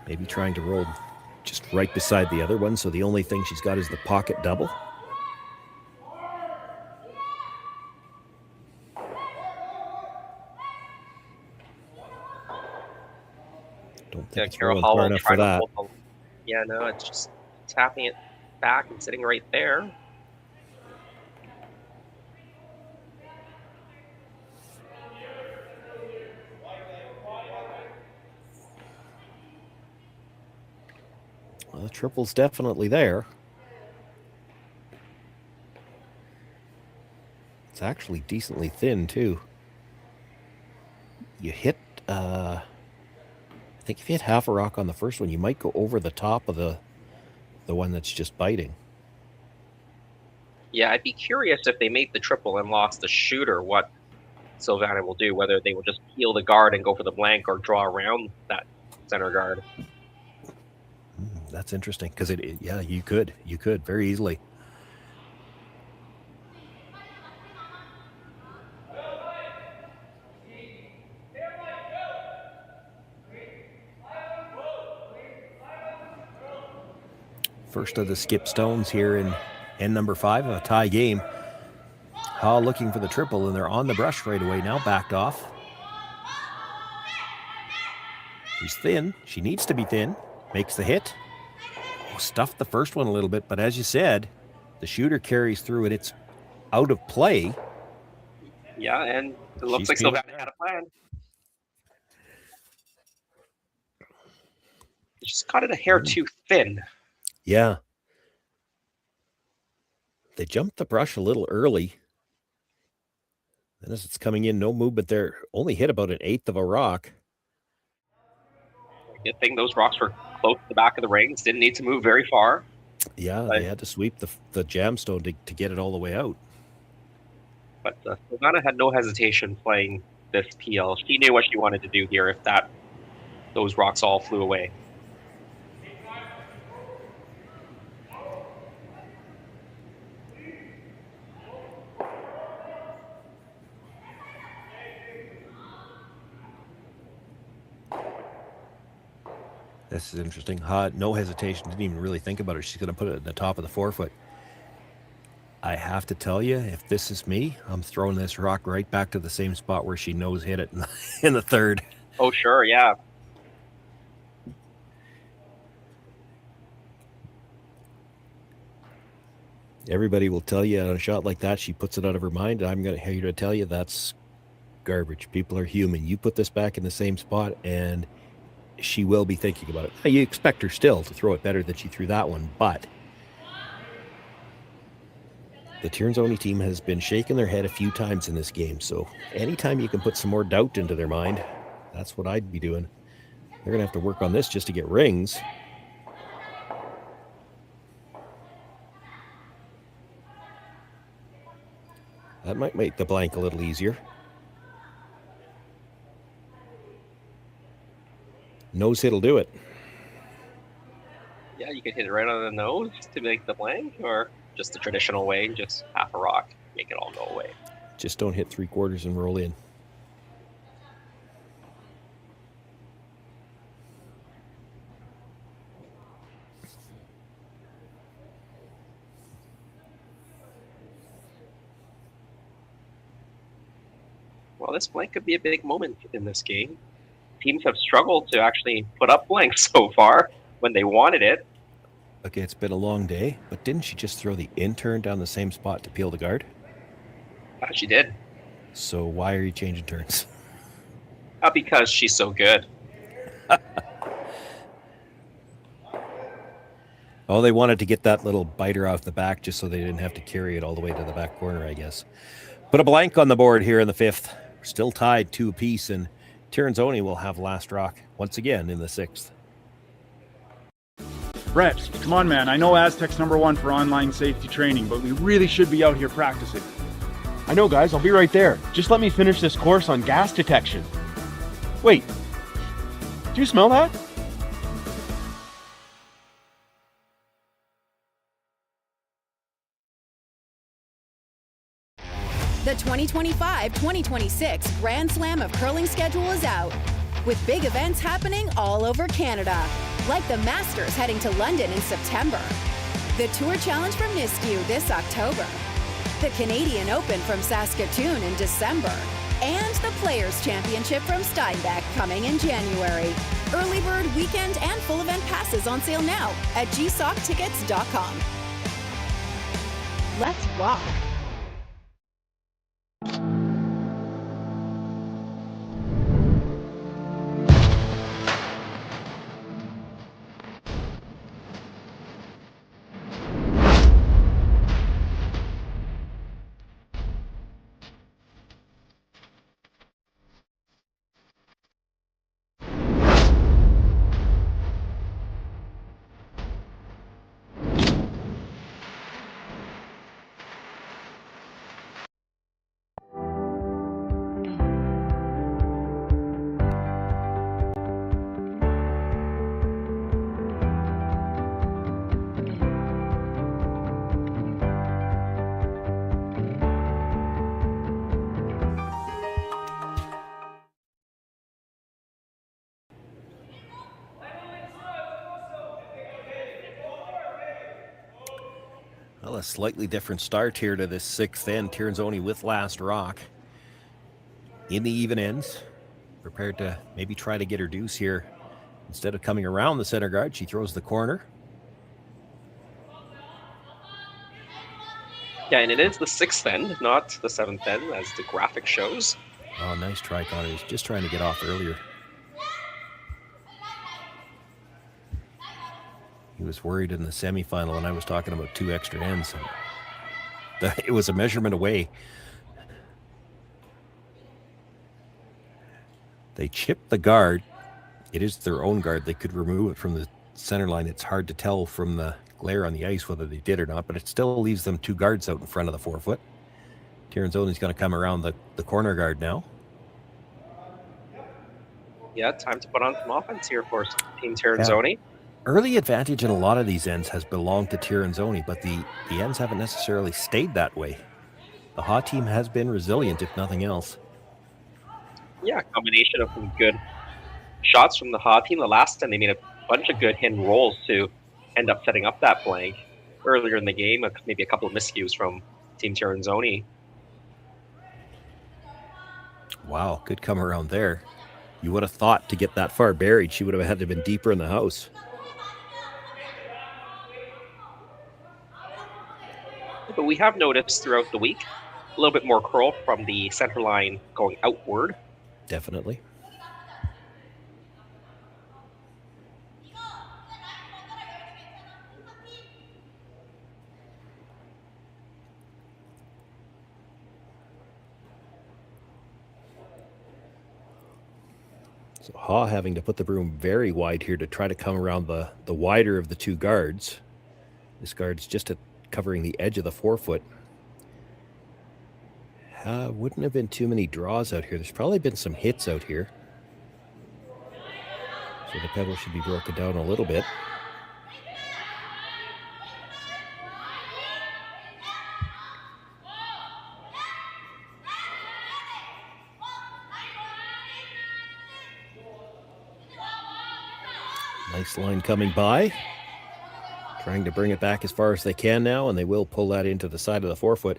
Maybe trying to roll just right beside the other one, so the only thing she's got is the pocket double. Don't think it's rolling far enough for that. Yeah, no, it's just tapping it back and sitting right there. Well, the triple's definitely there. It's actually decently thin, too. You hit, I think if you hit half a rock on the first one, you might go over the top of the one that's just biting. Yeah, I'd be curious if they make the triple and lost the shooter, what Silvana will do, whether they will just peel the guard and go for the blank or draw around that center guard. That's interesting, because yeah, you could very easily. First of the skip stones here in end number 5 of a tie game. Hall looking for the triple, and they're on the brush right away now, backed off. She's thin. She needs to be thin. Makes the hit. Oh, stuffed the first one a little bit, but as you said, the shooter carries through it. It's out of play. Yeah, and it looks like Silvana had a plan. She's caught it a hair too thin. Yeah. They jumped the brush a little early. And as it's coming in, no movement there. Only hit about 1/8 of a rock. Good thing those rocks were close to the back of the rings. Didn't need to move very far. Yeah, they had to sweep the jamstone to get it all the way out. But Silvana had no hesitation playing this PL. She knew what she wanted to do here if those rocks all flew away. This is interesting. No hesitation. Didn't even really think about it. She's going to put it at the top of the forefoot. I have to tell you, if this is me, I'm throwing this rock right back to the same spot where she nose hit it in the third. Oh, sure, yeah. Everybody will tell you on a shot like that, she puts it out of her mind. I'm here to tell you that's garbage. People are human. You put this back in the same spot, and she will be thinking about it. Now, you expect her still to throw it better than she threw that one, but the Tirinzoni team has been shaking their head a few times in this game, so anytime you can put some more doubt into their mind, that's what I'd be doing. They're going to have to work on this just to get rings. That might make the blank a little easier. Nose hit'll do it. Yeah, you can hit it right on the nose to make the blank, or just the traditional way, just half a rock, make it all go away. Just don't hit 3/4 and roll in. Well, this blank could be a big moment in this game. Teams have struggled to actually put up blanks so far when they wanted it. Okay, it's been a long day, but didn't she just throw the in-turn down the same spot to peel the guard? She did. So why are you changing turns? Because she's so good. Oh, they wanted to get that little biter off the back just so they didn't have to carry it all the way to the back corner, I guess. Put a blank on the board here in the 5th. We're still tied 2 apiece, and Tirinzoni will have last rock once again in the 6th. Brett, come on, man. I know Aztec's #1 for online safety training, but we really should be out here practicing. I know, guys. I'll be right there. Just let me finish this course on gas detection. Wait. Do you smell that? The 2025-2026 Grand Slam of Curling schedule is out, with big events happening all over Canada, like the Masters heading to London in September, the Tour Challenge from Nisku this October, the Canadian Open from Saskatchewan in December, and the Players' Championship from Steinbach coming in January. Early bird weekend and full event passes on sale now at gsoctickets.com. Let's rock! a slightly different start here to this sixth end. Tirinzoni with last rock. In the even ends. Prepared to maybe try to get her deuce here. Instead of coming around the center guard, she throws the corner. Yeah, and it is the sixth end, not the seventh end, as the graphic shows. Oh, nice try, Connor. He's just trying to get off earlier. He was worried in the semifinal, and I was talking about 2 extra ends. It was a measurement away. They chipped the guard. It is their own guard. They could remove it from the center line. It's hard to tell from the glare on the ice whether they did or not, but it still leaves them 2 guards out in front of the 4-foot. Tirinzoni's going to come around the corner guard now. Yeah, time to put on some offense here for Team Tirinzoni. Yeah. Early advantage in a lot of these ends has belonged to Tirinzoni, but the ends haven't necessarily stayed that way. The Ha team has been resilient, if nothing else. Yeah, a combination of some good shots from the Ha team. The last time they made a bunch of good hidden rolls to end up setting up that blank earlier in the game. Maybe a couple of miscues from Team Tirinzoni. Wow, good come around there. You would have thought to get that far buried, she would have had to have been deeper in the house. But we have noticed throughout the week a little bit more curl from the center line going outward. Definitely. So Ha having to put the broom very wide here to try to come around the wider of the 2 guards. This guard's just covering the edge of the 4-foot. Wouldn't have been too many draws out here. There's probably been some hits out here. So the pebble should be broken down a little bit. Nice line coming by. Trying to bring it back as far as they can now, and they will pull that into the side of the 4-foot.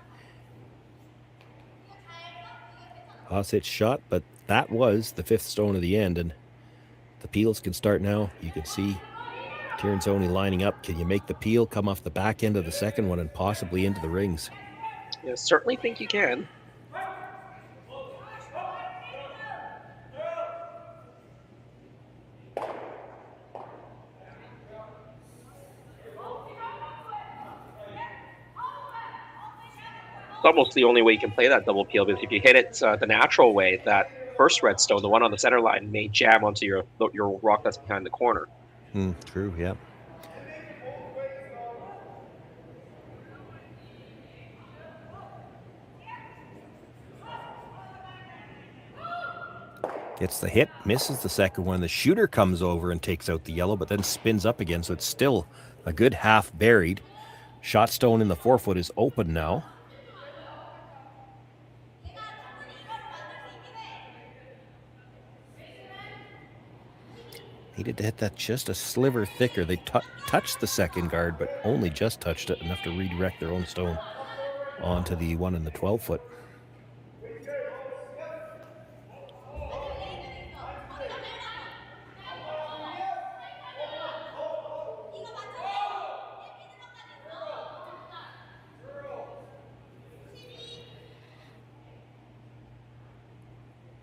Haas hit shot, but that was the 5th stone of the end, and the peels can start now. You can see Tirinzoni lining up. Can you make the peel come off the back end of the second one and possibly into the rings? Yeah, certainly think you can. It's almost the only way you can play that double peel, because if you hit it the natural way, that first red stone, the one on the center line, may jam onto your rock that's behind the corner. True, yeah. Gets the hit, misses the second one. The shooter comes over and takes out the yellow, but then spins up again, so it's still a good half buried. Shot stone in the 4-foot is open now. Needed to hit that just a sliver thicker. They touched the second guard, but only just touched it, enough to redirect their own stone onto the one in the 12-foot.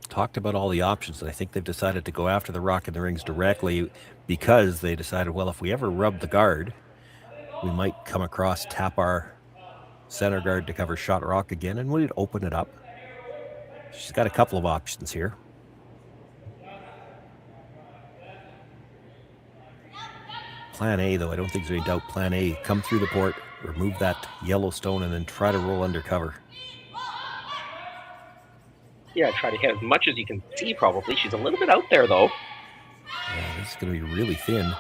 Talked about all the options, and I think they've decided to go after the rock in the rings directly because they decided, well, if we ever rub the guard, we might come across, tap our center guard to cover shot rock again, and we'd open it up. She's got a couple of options here. Plan A, though, I don't think there's any doubt. Plan A, come through the port, remove that yellow stone, and then try to roll under cover. Yeah, try to hit as much as you can see, probably. She's a little bit out there, though. Yeah, this is going to be really thin.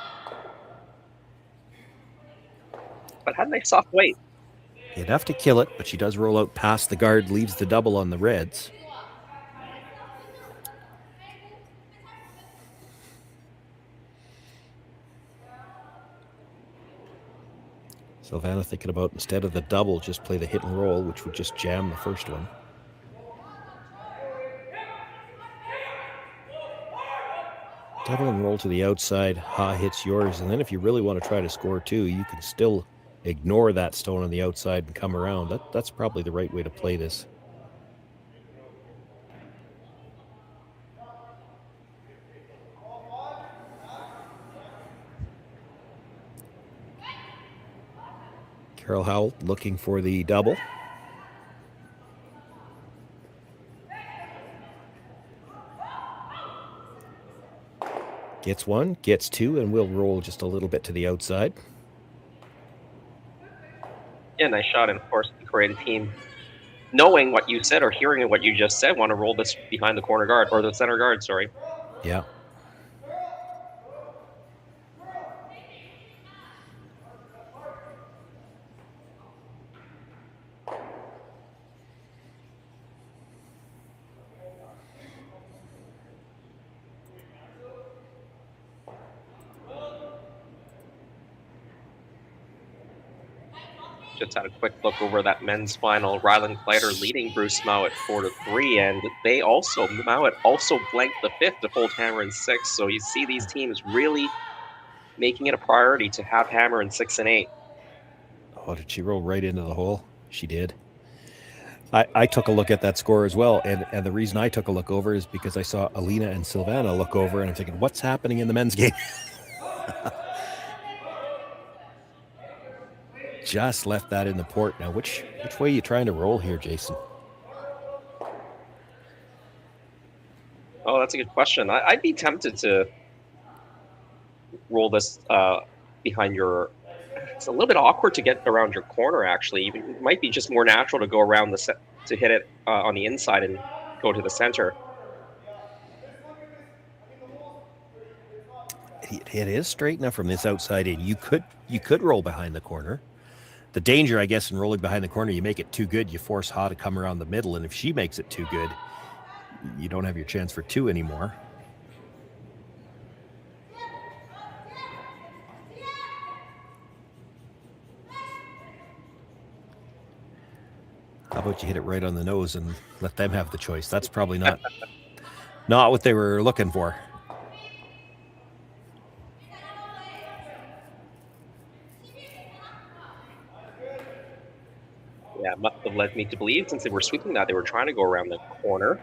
But had a nice soft weight. Enough to kill it, but she does roll out past the guard, leaves the double on the reds. Silvana thinking about, instead of the double, just play the hit and roll, which would just jam the first one. Double and roll to the outside, ha hits yours, and then if you really want to try to score two, you can still ignore that stone on the outside and come around. That's probably the right way to play this. Carol Howell looking for the double. Gets one, gets two, and we'll roll just a little bit to the outside. Yeah, nice shot. And of course, the Korean team, knowing what you said or hearing what you just said, want to roll this behind the corner guard, or the center guard, sorry. Yeah. Just had a quick look over that men's final. Ryland Kleider leading Bruce Mowat 4-3, and they also, Mowat also blanked the fifth to hold Hammer in 6. So you see these teams really making it a priority to have Hammer in 6 and 8. Oh, did she roll right into the hole? She did. I took a look at that score as well, and the reason I took a look over is because I saw Alina and Silvana look over, and I'm thinking, what's happening in the men's game? Just left that in the port. Now, which way are you trying to roll here, Jason? Oh, that's a good question. I'd be tempted to roll this behind your... It's a little bit awkward to get around your corner, actually. It might be just more natural to go around to hit it on the inside and go to the center. It is straight enough from this outside in. You could roll behind the corner. The danger, I guess, in rolling behind the corner, you make it too good, you force Ha to come around the middle, and if she makes it too good, you don't have your chance for two anymore. How about you hit it right on the nose and let them have the choice? That's probably not what they were looking for. Yeah, must have led me to believe, since they were sweeping that, they were trying to go around the corner.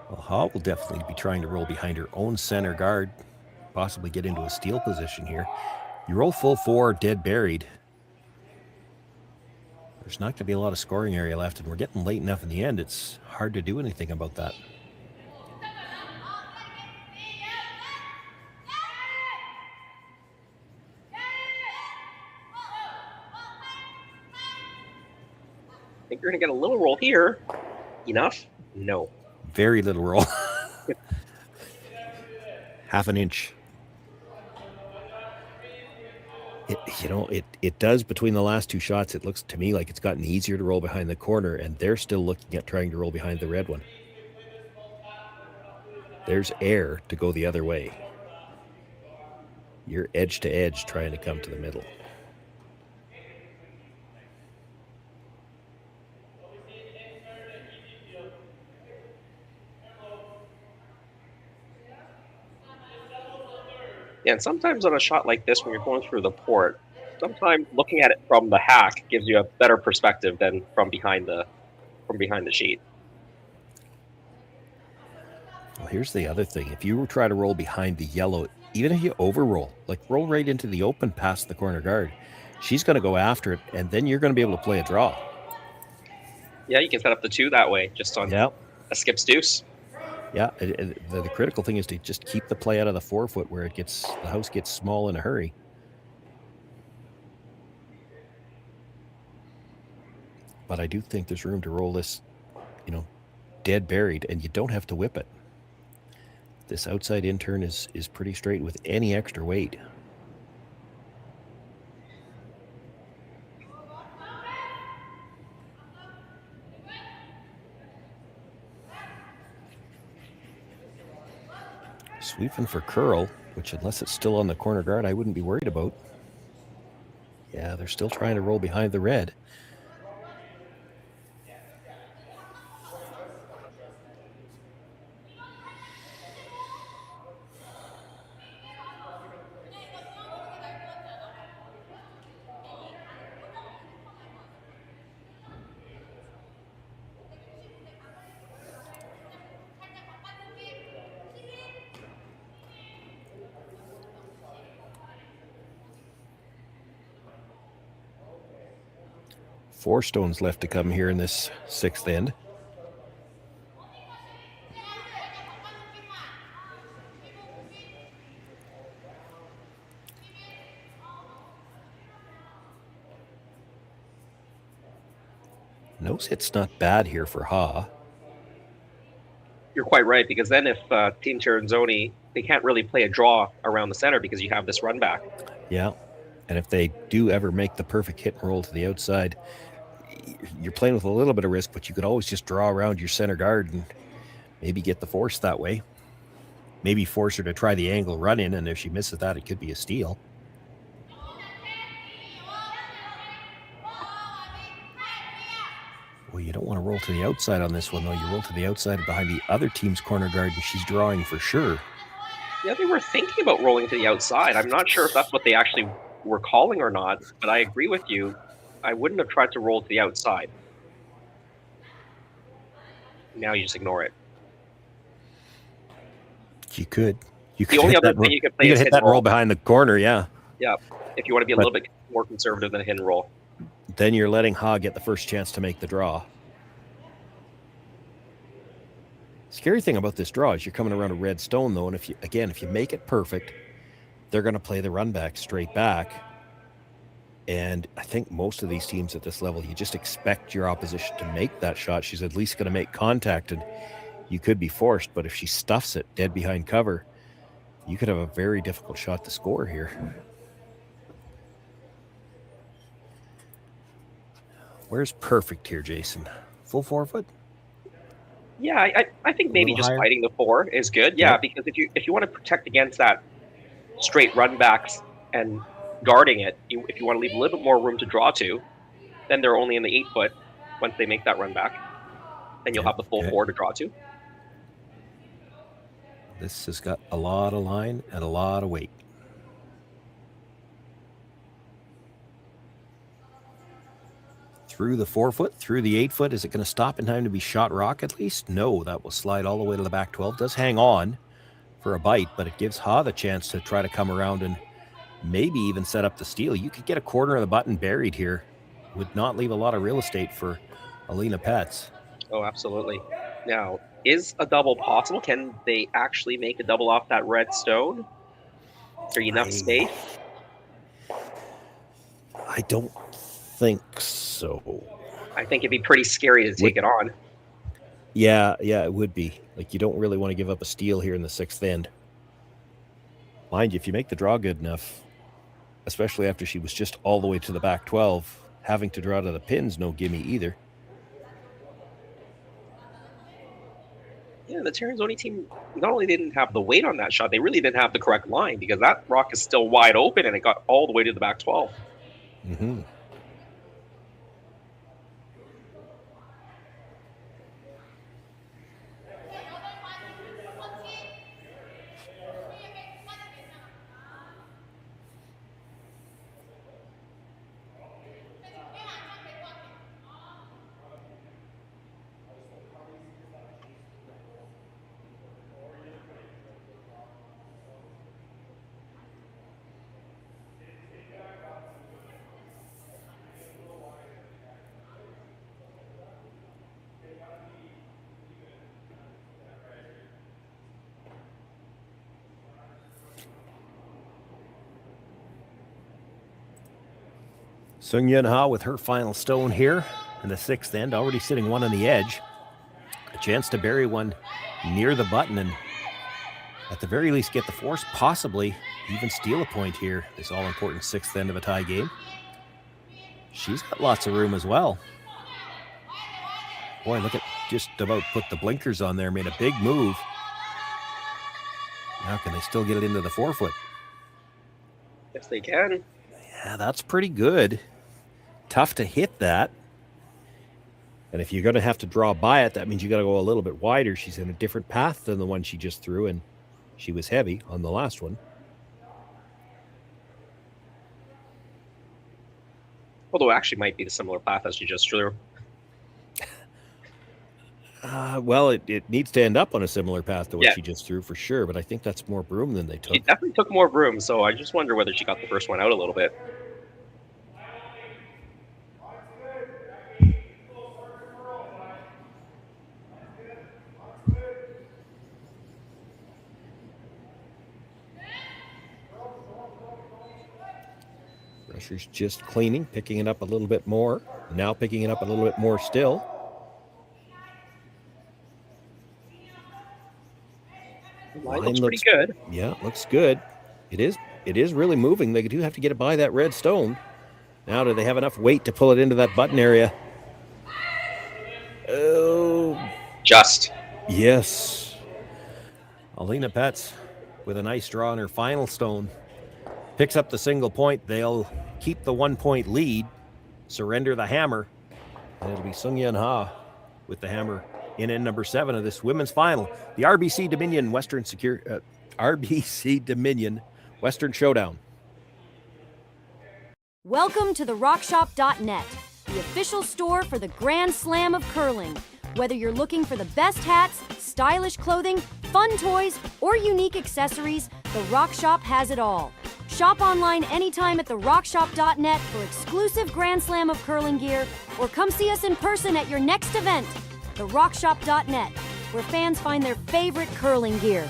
Well, Ha will definitely be trying to roll behind her own center guard, possibly get into a steal position here. You roll full 4, dead buried. There's not going to be a lot of scoring area left, and we're getting late enough in the end, it's hard to do anything about that. I think you're going to get a little roll here. Enough? No. Very little roll. Half an inch. It does between the last two shots. It looks to me like it's gotten easier to roll behind the corner, and they're still looking at trying to roll behind the red one. There's air to go the other way. You're edge to edge trying to come to the middle. Yeah, and sometimes on a shot like this, when you're going through the port, sometimes looking at it from the hack gives you a better perspective than from behind the sheet. Well, here's the other thing. If you try to roll behind the yellow, even if you over-roll, like roll right into the open past the corner guard, she's going to go after it, and then you're going to be able to play a draw. Yeah, you can set up the 2 that way, just on a skip's deuce. Yeah, the critical thing is to just keep the play out of the 4-foot where the house gets small in a hurry. But I do think there's room to roll this, dead buried, and you don't have to whip it. This outside in turn is pretty straight with any extra weight. Sweeping for curl. which unless it's still on the corner guard, I wouldn't be worried about. Yeah, they're still trying to roll behind the red. Four stones left to come here in this sixth end. Nose hit's not bad here for Ha. You're quite right, because then if Team Tirinzoni, they can't really play a draw around the center because you have this run back. Yeah, and if they do ever make the perfect hit and roll to the outside, you're playing with a little bit of risk, but you could always just draw around your center guard and maybe get the force that way. Maybe force her to try the angle run in, and if she misses that, it could be a steal. Well, you don't want to roll to the outside on this one, though. You roll to the outside behind the other team's corner guard, and she's drawing for sure. Yeah, they were thinking about rolling to the outside. I'm not sure if that's what they actually were calling or not, but I agree with you. I wouldn't have tried to roll to the outside. Now you just ignore it. You could. The only other thing you could play is hit that roll behind the corner, yeah. Yeah, if you want to be a little bit more conservative than a hidden roll. Then you're letting Ha get the first chance to make the draw. Scary thing about this draw is you're coming around a red stone, though, and if you make it perfect, they're going to play the run back straight back. And I think most of these teams at this level, you just expect your opposition to make that shot. She's at least going to make contact, and you could be forced. But if she stuffs it dead behind cover, you could have a very difficult shot to score here. Where's perfect here, Jason? Full 4 foot? Yeah, I think maybe just higher? fighting the 4 is good. Yeah, because if you want to protect against that straight run backs and guarding it, if you want to leave a little bit more room to draw to, then they're only in the 8 foot once they make that run back. Then you'll have the full 4 to draw to. This has got a lot of line and a lot of weight. Through the 4 foot, through the 8 foot. Is it going to stop in time to be shot rock at least? No, that will slide all the way to the back 12. Does hang on for a bite, but it gives Ha the chance to try to come around and maybe even set up the steal. You could get a corner of the button buried here. Would not leave a lot of real estate for Alina Petz. Oh, absolutely. Now, is a double possible? Can they actually make a double off that red stone? Is there enough space? I don't think so. I think it'd be pretty scary to take it on. Yeah, it would be. Like, you don't really want to give up a steal here in the 6th end. Mind you, if you make the draw good enough, especially after she was just all the way to the back 12, having to draw to the pins, no gimme either. Yeah, the Tirinzoni team not only didn't have the weight on that shot, they really didn't have the correct line, because that rock is still wide open and it got all the way to the back 12. Mm-hmm. Seungyoun Ha with her final stone here in the 6th end, already sitting one on the edge. A chance to bury one near the button and at the very least get the force, possibly even steal a point here. This all-important 6th end of a tie game. She's got lots of room as well. Boy, look at just about put the blinkers on there, made a big move. How can they still get it into the 4-foot? Yes, they can. Yeah, that's pretty good. Tough to hit that. And if you're going to have to draw by it, that means you got to go a little bit wider. She's in a different path than the one she just threw, and she was heavy on the last one. Although it actually might be the similar path as you just drew. Well, it needs to end up on a similar path to what she just threw for sure, but I think that's more broom than they took. She definitely took more broom, so I just wonder whether she got the first one out a little bit. Rusher's just cleaning, picking it up a little bit more. Now picking it up a little bit more still. Line looks pretty good. Yeah, looks good. It is really moving. They do have to get it by that red stone. Now, do they have enough weight to pull it into that button area? Oh. Just. Yes. Alina Petz with a nice draw on her final stone. Picks up the single point. They'll keep the 1-point lead, surrender the hammer, and it'll be Seungyoun Ha with the hammer in end number 7 of this women's final. The RBC Dominion Western Showdown. Welcome to the RockShop.net, the official store for the Grand Slam of curling. Whether you're looking for the best hats, stylish clothing, fun toys, or unique accessories, the Rock Shop has it all. Shop online anytime at the RockShop.net for exclusive Grand Slam of curling gear, or come see us in person at your next event. The RockShop.net, where fans find their favorite curling gear.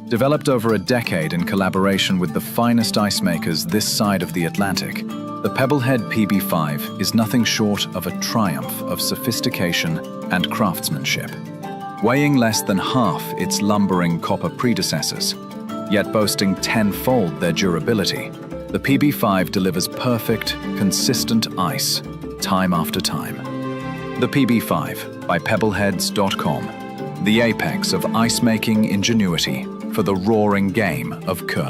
Developed over a decade in collaboration with the finest ice makers this side of the Atlantic, the Pebblehead PB5 is nothing short of a triumph of sophistication and craftsmanship. Weighing less than half its lumbering copper predecessors, yet boasting tenfold their durability, the PB5 delivers perfect, consistent ice, time after time. The PB5 by Pebbleheads.com, the apex of ice-making ingenuity for the roaring game of curling.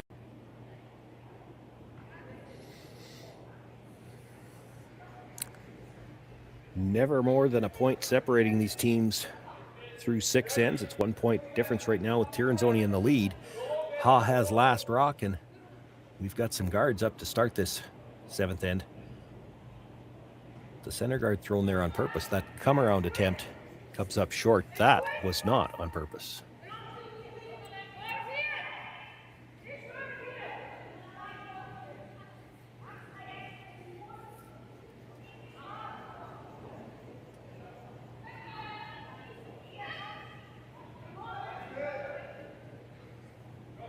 Never more than a point separating these teams through 6 ends. It's 1 point difference right now with Tirinzoni in the lead. Ha has last rock, and we've got some guards up to start this 7th end. The center guard thrown there on purpose. That come around attempt comes up short. That was not on purpose.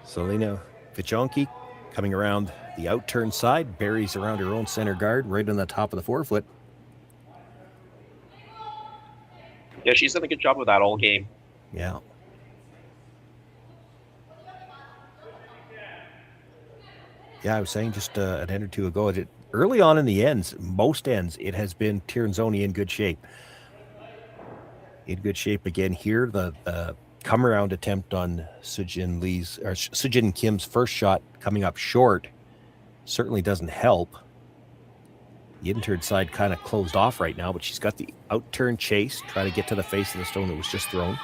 Selena Vichonki coming around the outturn side, buries around her own center guard right on the top of the 4-foot. Yeah, she's done a good job with that all game. Yeah. Yeah, I was saying just an end or two ago, early on in the ends, most ends, it has been Tirinzoni in good shape. In good shape again here. The come around attempt on Sujin Kim's first shot coming up short certainly doesn't help. The in-turn side kind of closed off right now, but she's got the out-turn chase, try to get to the face of the stone that was just thrown.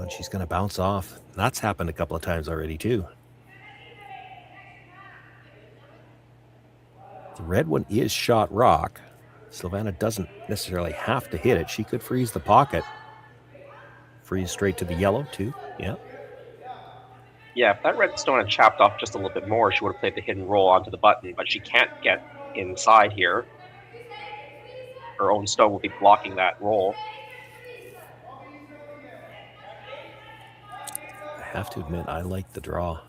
and she's going to bounce off. That's happened a couple of times already, too. The red one is shot rock. Silvana doesn't necessarily have to hit it. She could freeze the pocket. Freeze straight to the yellow, too. Yeah. Yeah, if that red stone had chapped off just a little bit more, she would have played the hidden roll onto the button, but she can't get inside here. Her own stone will be blocking that roll. I have to admit, I like the draw.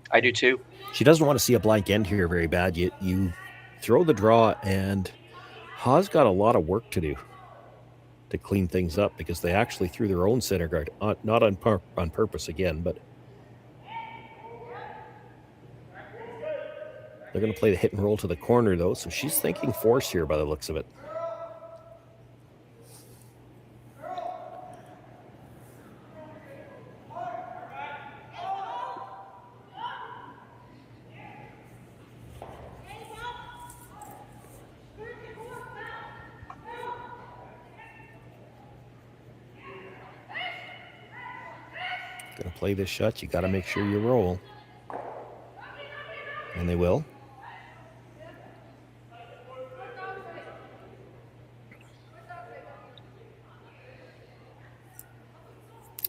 I do too. She doesn't want to see a blank end here very bad. You throw the draw, and Ha's got a lot of work to do to clean things up because they actually threw their own center guard, not on purpose again, but they're going to play the hit and roll to the corner, though, so she's thinking force here by the looks of it. Going to play this shot. You got to make sure you roll. And they will.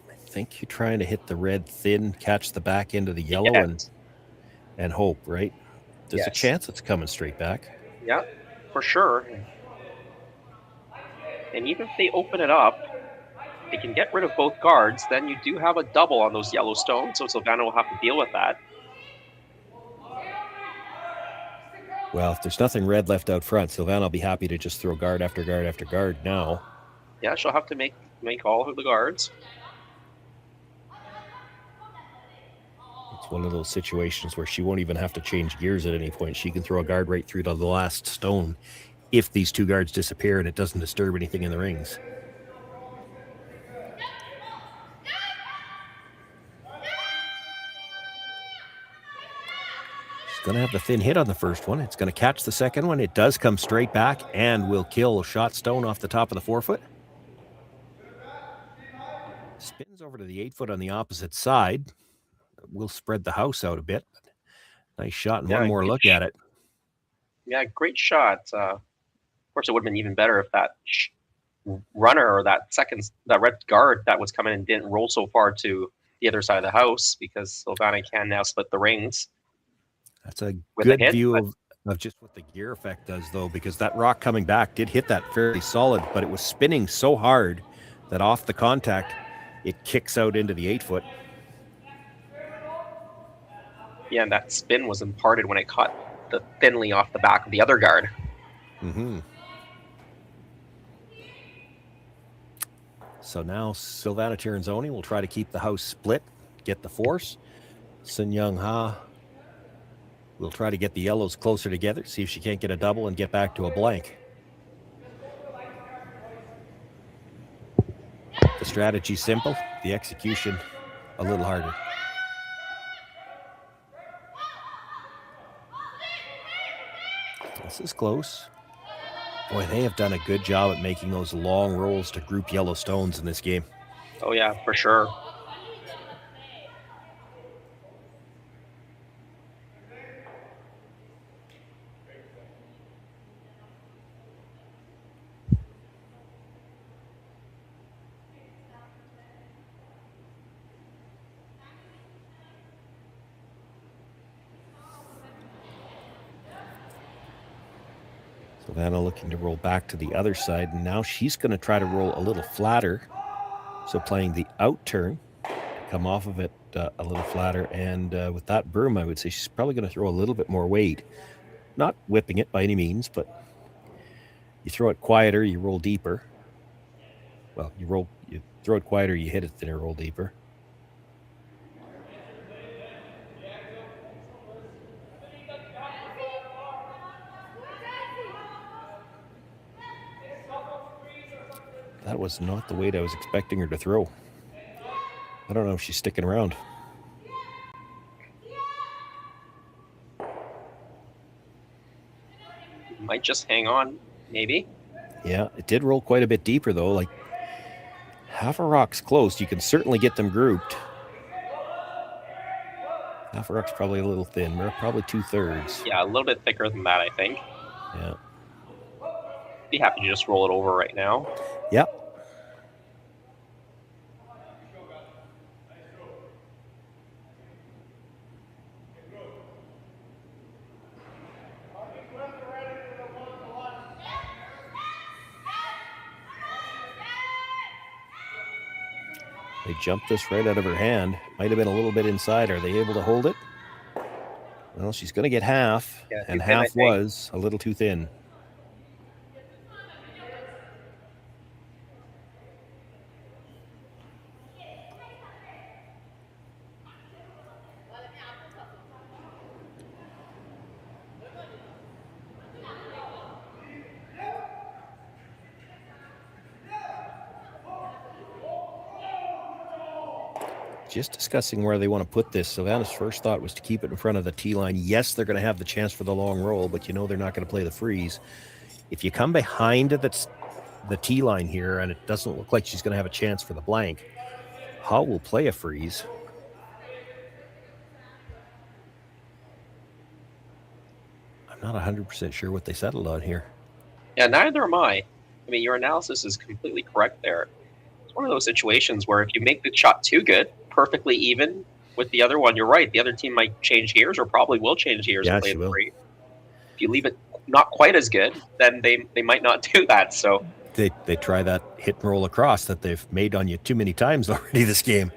I think you're trying to hit the red thin, catch the back end of the yellow, and hope, right? There's a chance it's coming straight back. Yeah, for sure. And even if they open it up, they can get rid of both guards, then you do have a double on those yellow stones, so Silvana will have to deal with that. Well, if there's nothing red left out front, Silvana will be happy to just throw guard after guard after guard now. Yeah, she'll have to make all of the guards. It's one of those situations where she won't even have to change gears at any point. She can throw a guard right through to the last stone if these two guards disappear and it doesn't disturb anything in the rings. Going to have the thin hit on the first one. It's going to catch the second one. It does come straight back and will kill a shot stone off the top of the 4-foot. Spins over to the 8-foot on the opposite side. We'll spread the house out a bit. Nice shot and one more look at it. Yeah, great shot. Of course, it would have been even better if that runner or that red guard that was coming in didn't roll so far to the other side of the house, because Silvana can now split the rings. That's a good view of just what the gear effect does, though, because that rock coming back did hit that fairly solid, but it was spinning so hard that off the contact, it kicks out into the 8-foot. Yeah, and that spin was imparted when it caught thinly off the back of the other guard. Mm-hmm. So now Silvana Tirinzoni will try to keep the house split, get the force. Seungyoun Ha will try to get the yellows closer together, see if she can't get a double and get back to a blank. The strategy's simple, the execution a little harder. This is close. Boy, they have done a good job at making those long rolls to group yellow stones in this game. Oh yeah, for sure. Silvana looking to roll back to the other side, and now she's going to try to roll a little flatter. So playing the out turn, come off of it a little flatter, and with that broom, I would say she's probably going to throw a little bit more weight. Not whipping it by any means, but you throw it quieter, you roll deeper. Well, you throw it quieter, you hit it thinner, roll deeper. That was not the weight I was expecting her to throw. I don't know if she's sticking around. Might just hang on, maybe. Yeah, it did roll quite a bit deeper, though. Like, Half a rock's close. You can certainly get them grouped. Half a rock's probably a little thin. We're probably 2/3. Yeah, a little bit thicker than that, I think. Yeah. Be happy to just roll it over right now. Yep. They jumped this right out of her hand. Might have been a little bit inside. Are they able to hold it? Well, she's going to get half, Yeah, and too thin, I half think. was a little too thin. Just discussing where they want to put this. Savannah's first thought was to keep it in front of the tee line. Yes, they're going to have the chance for the long roll, but you know they're not going to play the freeze. If you come behind the tee line here, and it doesn't look like she's going to have a chance for the blank, Hall will play a freeze. I'm not 100% sure what they settled on here. Yeah, neither am I. I mean, your analysis is completely correct there. It's one of those situations where if you make the shot too good, perfectly even with the other one, you're right. The other team might change gears, or probably will change gears and play the free. If you leave it not quite as good, then they might not do that. So They try that hit and roll across that they've made on you too many times already this game.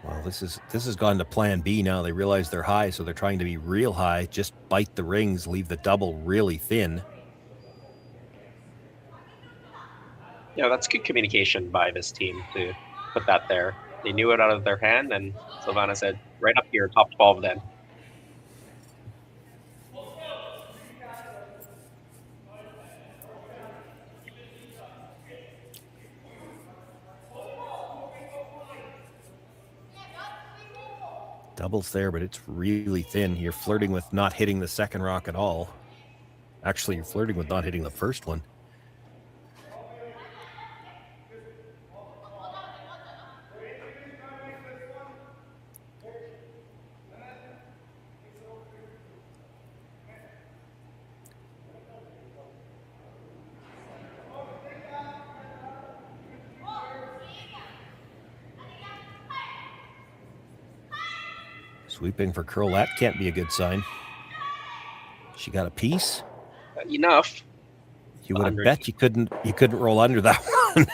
Well, this has gone to plan B now. They realize they're high, so they're trying to be real high. Just bite the rings, leave the double really thin. yeah, that's good communication by this team to put that there. They knew it out of their hand, and Silvana said, right up here, top 12 then. Doubles there, but it's really thin. You're flirting with not hitting the second rock at all. Actually, you're flirting with not hitting the first one. Sweeping for curl, that can't be a good sign. She got a piece. Enough. You would have bet you couldn't roll under that one.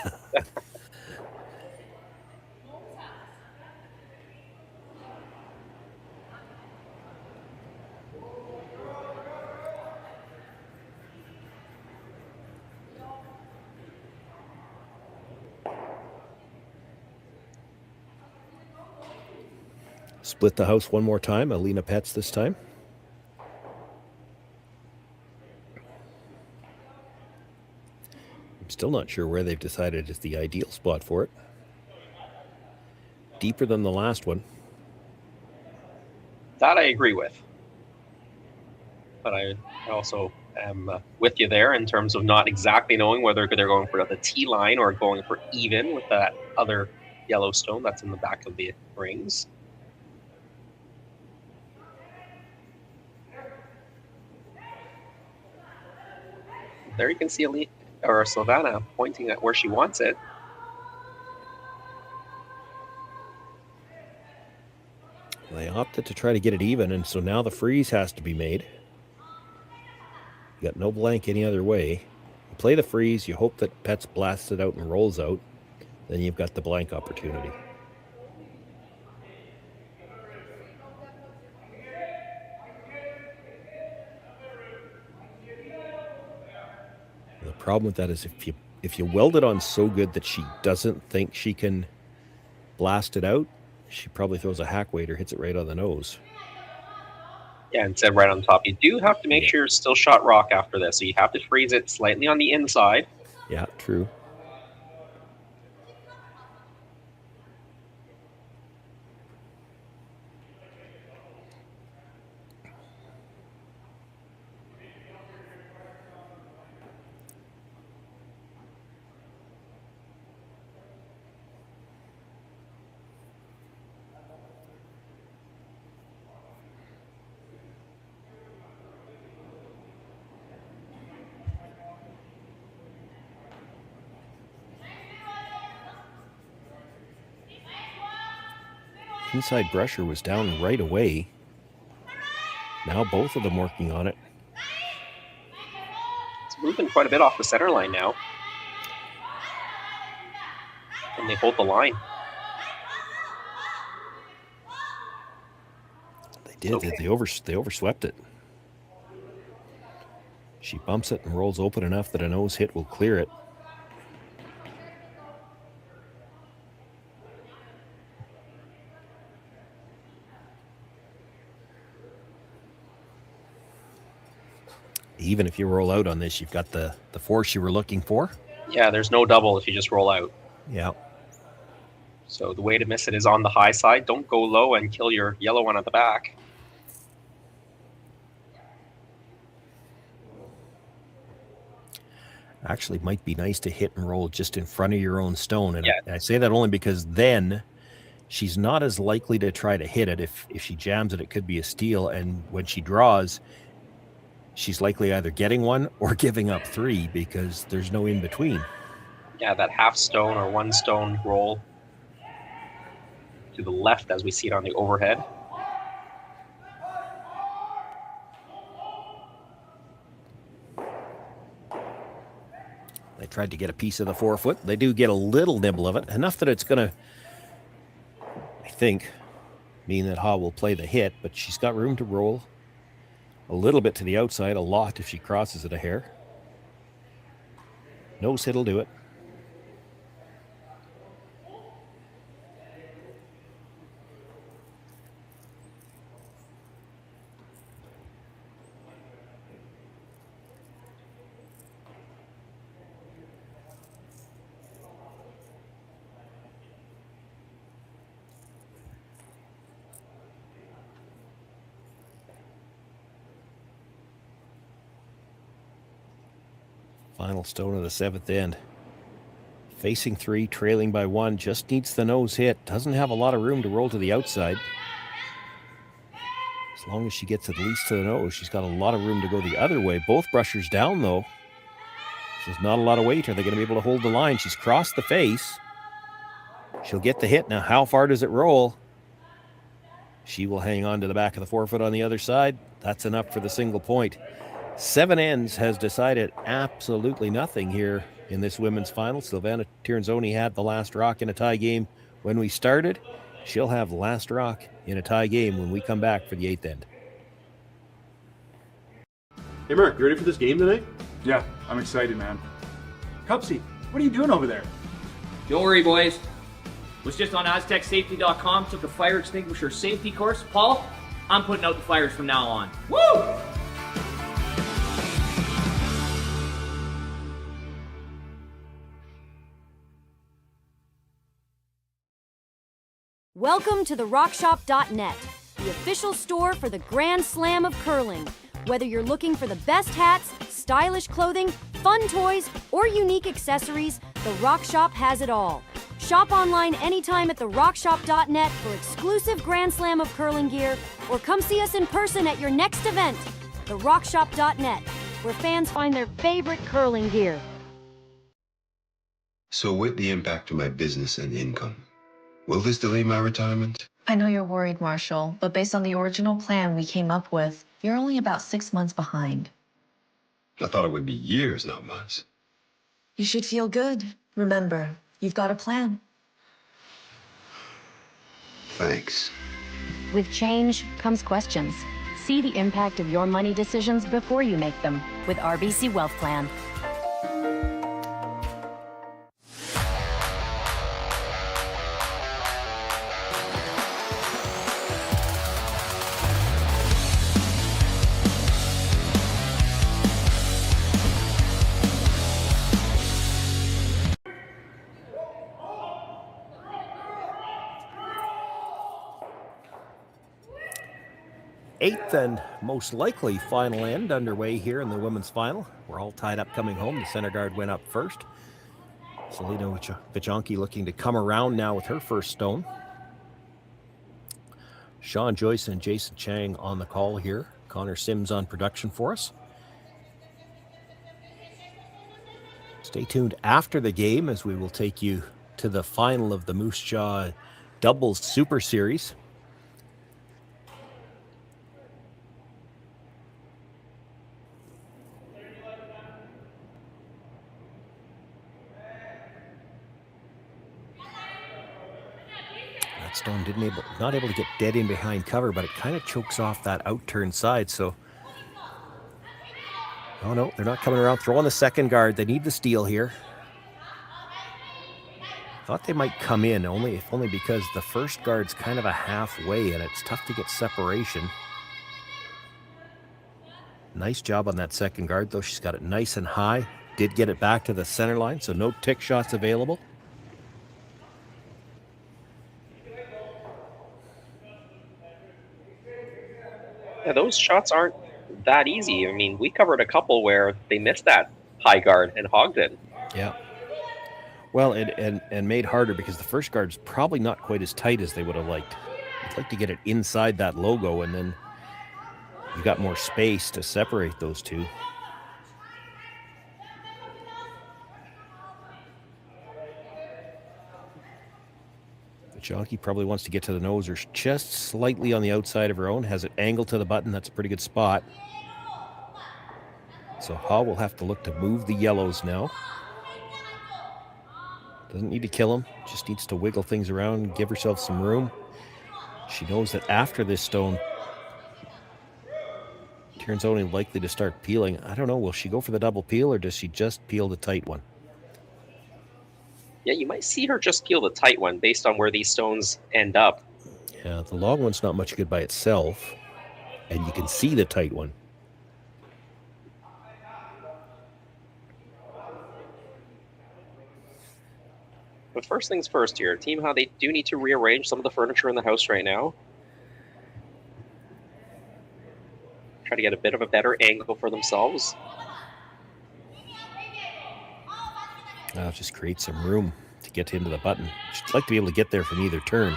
Split the house one more time. Alina Pets this time. I'm still not sure where they've decided is the ideal spot for it. Deeper than the last one. That I agree with. But I also am with you there in terms of not exactly knowing whether they're going for the T line or going for even with that other yellow stone that's in the back of the rings. There you can see Silvana pointing at where she wants it. They opted to try to get it even, and so now the freeze has to be made. You got no blank any other way. You play the freeze, you hope that Pets blasts it out and rolls out. Then you've got the blank opportunity. The problem with that is if you weld it on so good that she doesn't think she can blast it out, she probably throws a hack weight or hits it right on the nose. Yeah, instead right on top. You do have to make sure you're still shot rock after this, so you have to freeze it slightly on the inside. Yeah, true. inside brusher was down right away. Now both of them working on it. It's moving quite a bit off the center line now. And they hold the line. They did. Okay. They overswept it. She bumps it and rolls open enough that a nose hit will clear it. Even if you roll out on this, you've got the force you were looking for. Yeah, there's no double if you just roll out. Yeah. So the way to miss it is on the high side. Don't go low and kill your yellow one at the back. Actually, might be nice to hit and roll just in front of your own stone. And yeah. I say that only because then she's not as likely to try to hit it. If she jams it, it could be a steal. And when she draws, she's likely either getting one or giving up three because there's no in between. Yeah, that half stone or one stone roll to the left as we see it on the overhead. They tried to get a piece of the 4 foot. They do get a little nibble of it, enough that it's going to, I think, mean that Ha will play the hit, but she's got room to roll a little bit to the outside, a lot if she crosses it a hair. Nose hit will do it. Final stone of the 7th end. Facing 3, trailing by 1, just needs the nose hit. Doesn't have a lot of room to roll to the outside. As long as she gets at least to the nose, she's got a lot of room to go the other way. Both brushers down, though. There's not a lot of weight. Are they going to be able to hold the line? She's crossed the face. She'll get the hit. Now, how far does it roll? She will hang on to the back of the 4 foot on the other side. That's enough for the single point. 7 ends has decided absolutely nothing here in this women's final. Silvana Tirinzoni had the last rock in a tie game when we started. She'll have the last rock in a tie game when we come back for the 8th end. Hey Mark, you ready for this game tonight? Yeah, I'm excited, man. Cupsy, what are you doing over there? Don't worry, boys. Was just on AztecSafety.com, took a fire extinguisher safety course. Paul, I'm putting out the fires from now on. Woo! Welcome to the RockShop.net, the official store for the Grand Slam of curling. Whether you're looking for the best hats, stylish clothing, fun toys, or unique accessories, the Rock Shop has it all. Shop online anytime at the RockShop.net for exclusive Grand Slam of curling gear, or come see us in person at your next event. The RockShop.net, where fans find their favorite curling gear. So with the impact to my business and income, will this delay my retirement? I know you're worried, Marshall, but based on the original plan we came up with, you're only about 6 months behind. I thought it would be years, not months. You should feel good. Remember, you've got a plan. Thanks. With change comes questions. See the impact of your money decisions before you make them with RBC Wealth Plan. Eighth and most likely final end underway here in the women's final. We're all tied up coming home. The center guard went up first. Selena Vijonki looking to come around now with her first stone. Sean Joyce and Jason Chang on the call here. Connor Sims on production for us. Stay tuned after the game as we will take you to the final of the Moose Jaw Doubles Super Series. That stone not able to get dead in behind cover, but it kind of chokes off that out-turn side, so... Oh no, they're not coming around. Throwing the second guard. They need the steal here. Thought they might come in, if only because the first guard's kind of a halfway, and it's tough to get separation. Nice job on that second guard, though. She's got it nice and high. Did get it back to the center line, so no tick shots available. Yeah, those shots aren't that easy. I mean, we covered a couple where they missed that high guard and hogged it. Yeah. Well, and made harder because the first guard's probably not quite as tight as they would have liked. I'd like to get it inside that logo, and then you got more space to separate those two. The jockey probably wants to get to the nose or just slightly on the outside of her own. Has it angled to the button. That's a pretty good spot. So Ha will have to look to move the yellows now. Doesn't need to kill him, just needs to wiggle things around and give herself some room. She knows that after this stone, Tirinzoni likely to start peeling. I don't know, will she go for the double peel or does she just peel the tight one? Yeah, you might see her just peel the tight one based on where these stones end up. Yeah, the long one's not much good by itself, and you can see the tight one. But first things first here, Team Ha, they do need to rearrange some of the furniture in the house right now. Try to get a bit of a better angle for themselves. Just create some room to get into the button. She'd like to be able to get there from either turn.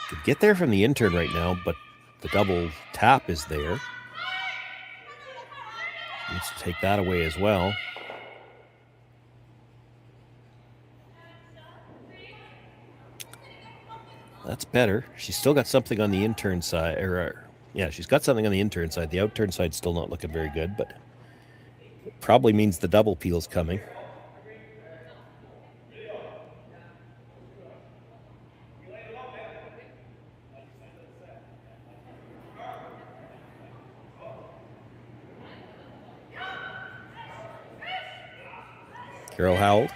Could get there from the in turn right now, but the double tap is there. She needs to take that away as well. That's better. She's still got something on the in-turn side. Yeah, she's got something on the in-turn side. The out-turn side's still not looking very good, but it probably means the double peel's coming. Carol Howell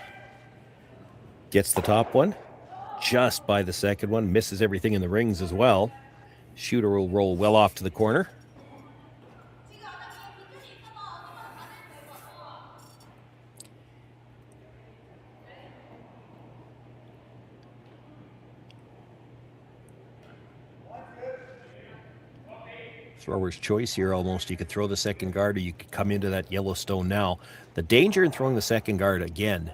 gets the top one. Just by the second one, misses everything in the rings as well. Shooter will roll well off to the corner. Thrower's choice here almost. You could throw the second guard or you could come into that yellow stone now. The danger in throwing the second guard again,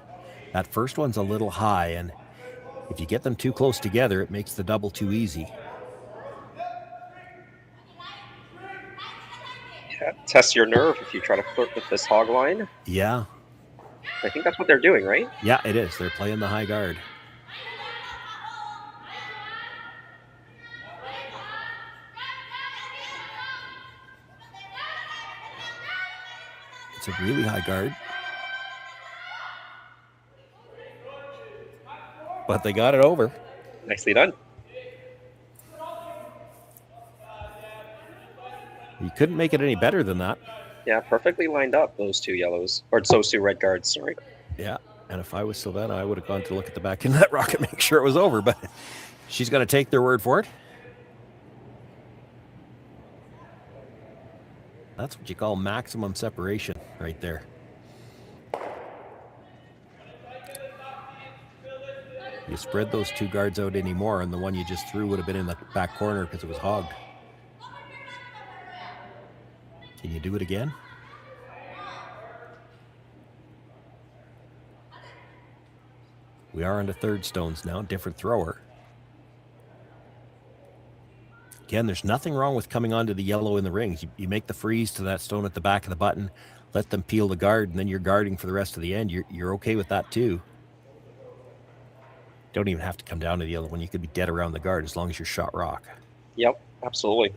that first one's a little high, and if you get them too close together, it makes the double too easy. Yeah, test your nerve if you try to flirt with this hog line. Yeah. I think that's what they're doing, right? Yeah, it is. They're playing the high guard. It's a really high guard. But they got it over. Nicely done. You couldn't make it any better than that. Yeah, perfectly lined up, those two yellows. Or those two red guards, sorry. Yeah, and if I was Silvana, I would have gone to look at the back end of that rock and make sure it was over, but she's going to take their word for it. That's what you call maximum separation right there. You spread those two guards out anymore, and the one you just threw would have been in the back corner because it was hogged. Can you do it again? We are into third stones now, different thrower. Again, there's nothing wrong with coming onto the yellow in the rings. You make the freeze to that stone at the back of the button, let them peel the guard, and then you're guarding for the rest of the end. You're okay with that too. Don't even have to come down to the yellow one. You could be dead around the guard as long as you're shot rock. Yep, absolutely.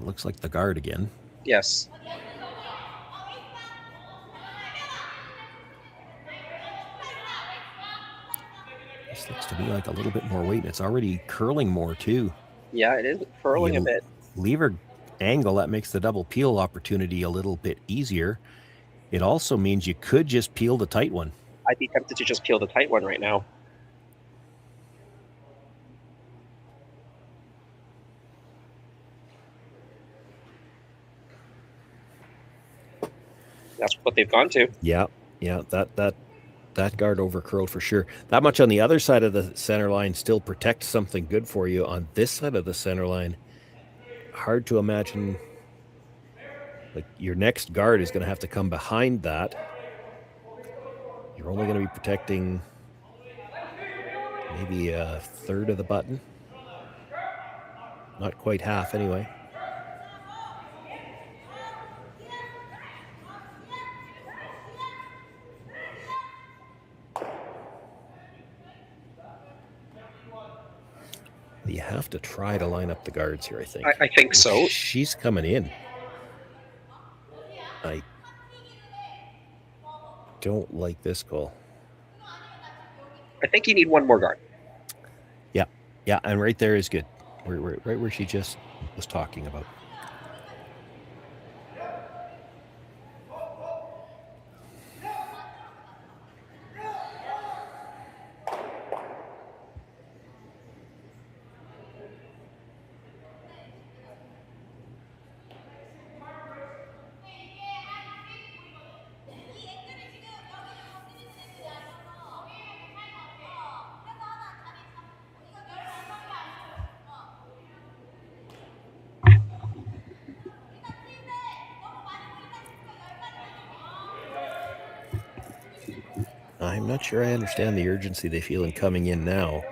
looks like the guard again. Yes. This looks to me like a little bit more weight, and it's already curling more too. Yeah, it is furling a bit. Lever angle, that makes the double peel opportunity a little bit easier. It also means you could just peel the tight one. I'd be tempted to just peel the tight one right now. That's what they've gone to. Yeah, that guard over curled for sure. That much on the other side of the center line still protects something good for you. On this side of the center line, hard to imagine. Like, your next guard is going to have to come behind that. You're only going to be protecting maybe a third of the button. Not quite half, anyway. You have to try to line up the guards here, I think. I think so. She's coming in. I don't like this call. I think you need one more guard. Yeah, and right there is good. Right where she just was talking about. I'm not sure I understand the urgency they feel in coming in now.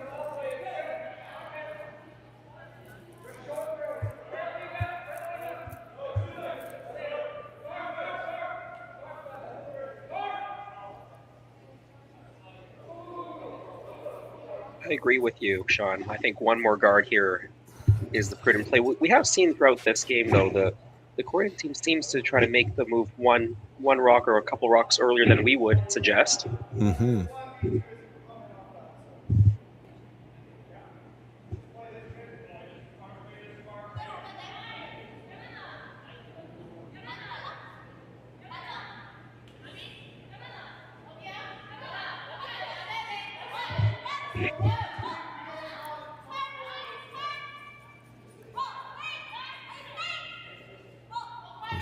I agree with you, Sean. I think one more guard here is the prudent play. We have seen throughout this game, though, the Korean team seems to try to make the move one rock or a couple rocks earlier than we would suggest. Mm-hmm.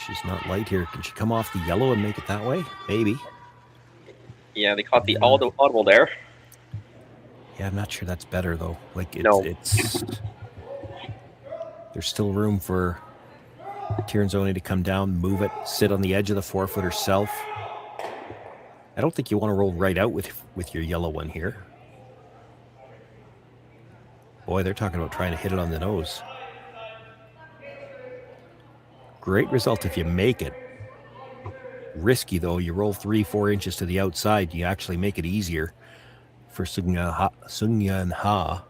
She's not light here. Can she come off the yellow and make it that way? Maybe. Yeah, they caught the audible there. Yeah, I'm not sure that's better, though. Like, No. There's still room for Tirinzoni to come down, move it, sit on the edge of the 4-foot herself. I don't think you want to roll right out with your yellow one here. Boy, they're talking about trying to hit it on the nose. Great result if you make it. Risky, though. You roll 3-4 inches to the outside. You actually make it easier for Seungyoun Ha.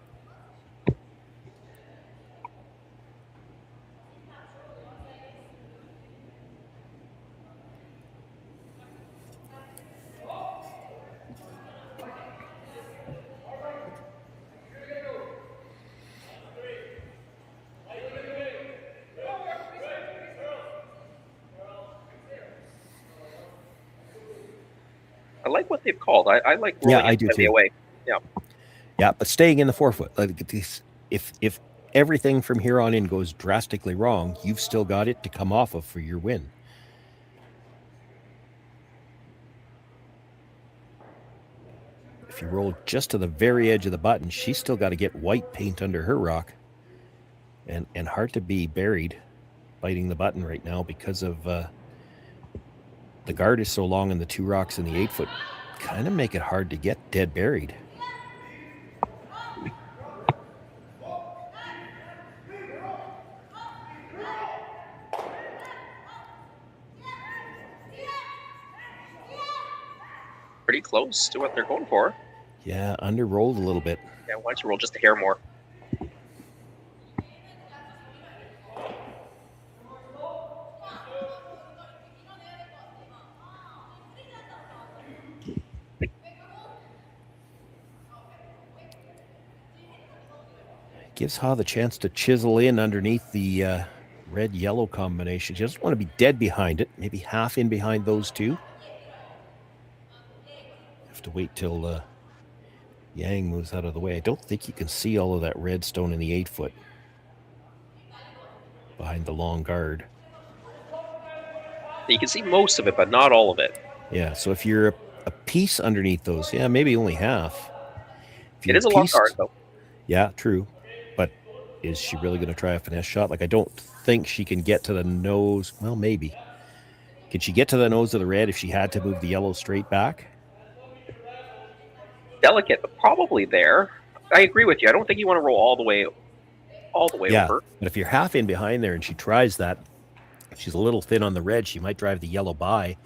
I like what they've called. I like rolling I do it too. away. Yeah. Yeah, but staying in the 4-foot. Like, if everything from here on in goes drastically wrong, you've still got it to come off of for your win. If you roll just to the very edge of the button, she's still got to get white paint under her rock. And hard to be buried biting the button right now because of the guard is so long and the 2 rocks in the 8-foot kind of make it hard to get dead buried. Pretty close to what they're going for. Yeah, under-rolled a little bit. Yeah, why don't you roll just a hair more? Gives Ha the chance to chisel in underneath the red-yellow combination. She doesn't want to be dead behind it. Maybe half in behind those two. Have to wait till Yang moves out of the way. I don't think you can see all of that red stone in the 8-foot behind the long guard. You can see most of it, but not all of it. Yeah, so if you're a piece underneath those, yeah, maybe only half. It is a long guard, though. Yeah, true. But is she really going to try a finesse shot? Like, I don't think she can get to the nose. Well, maybe. Can she get to the nose of the red if she had to move the yellow straight back? Delicate, but probably there. I agree with you. I don't think you want to roll all the way over. But if you're half in behind there and she tries that, if she's a little thin on the red, she might drive the yellow by,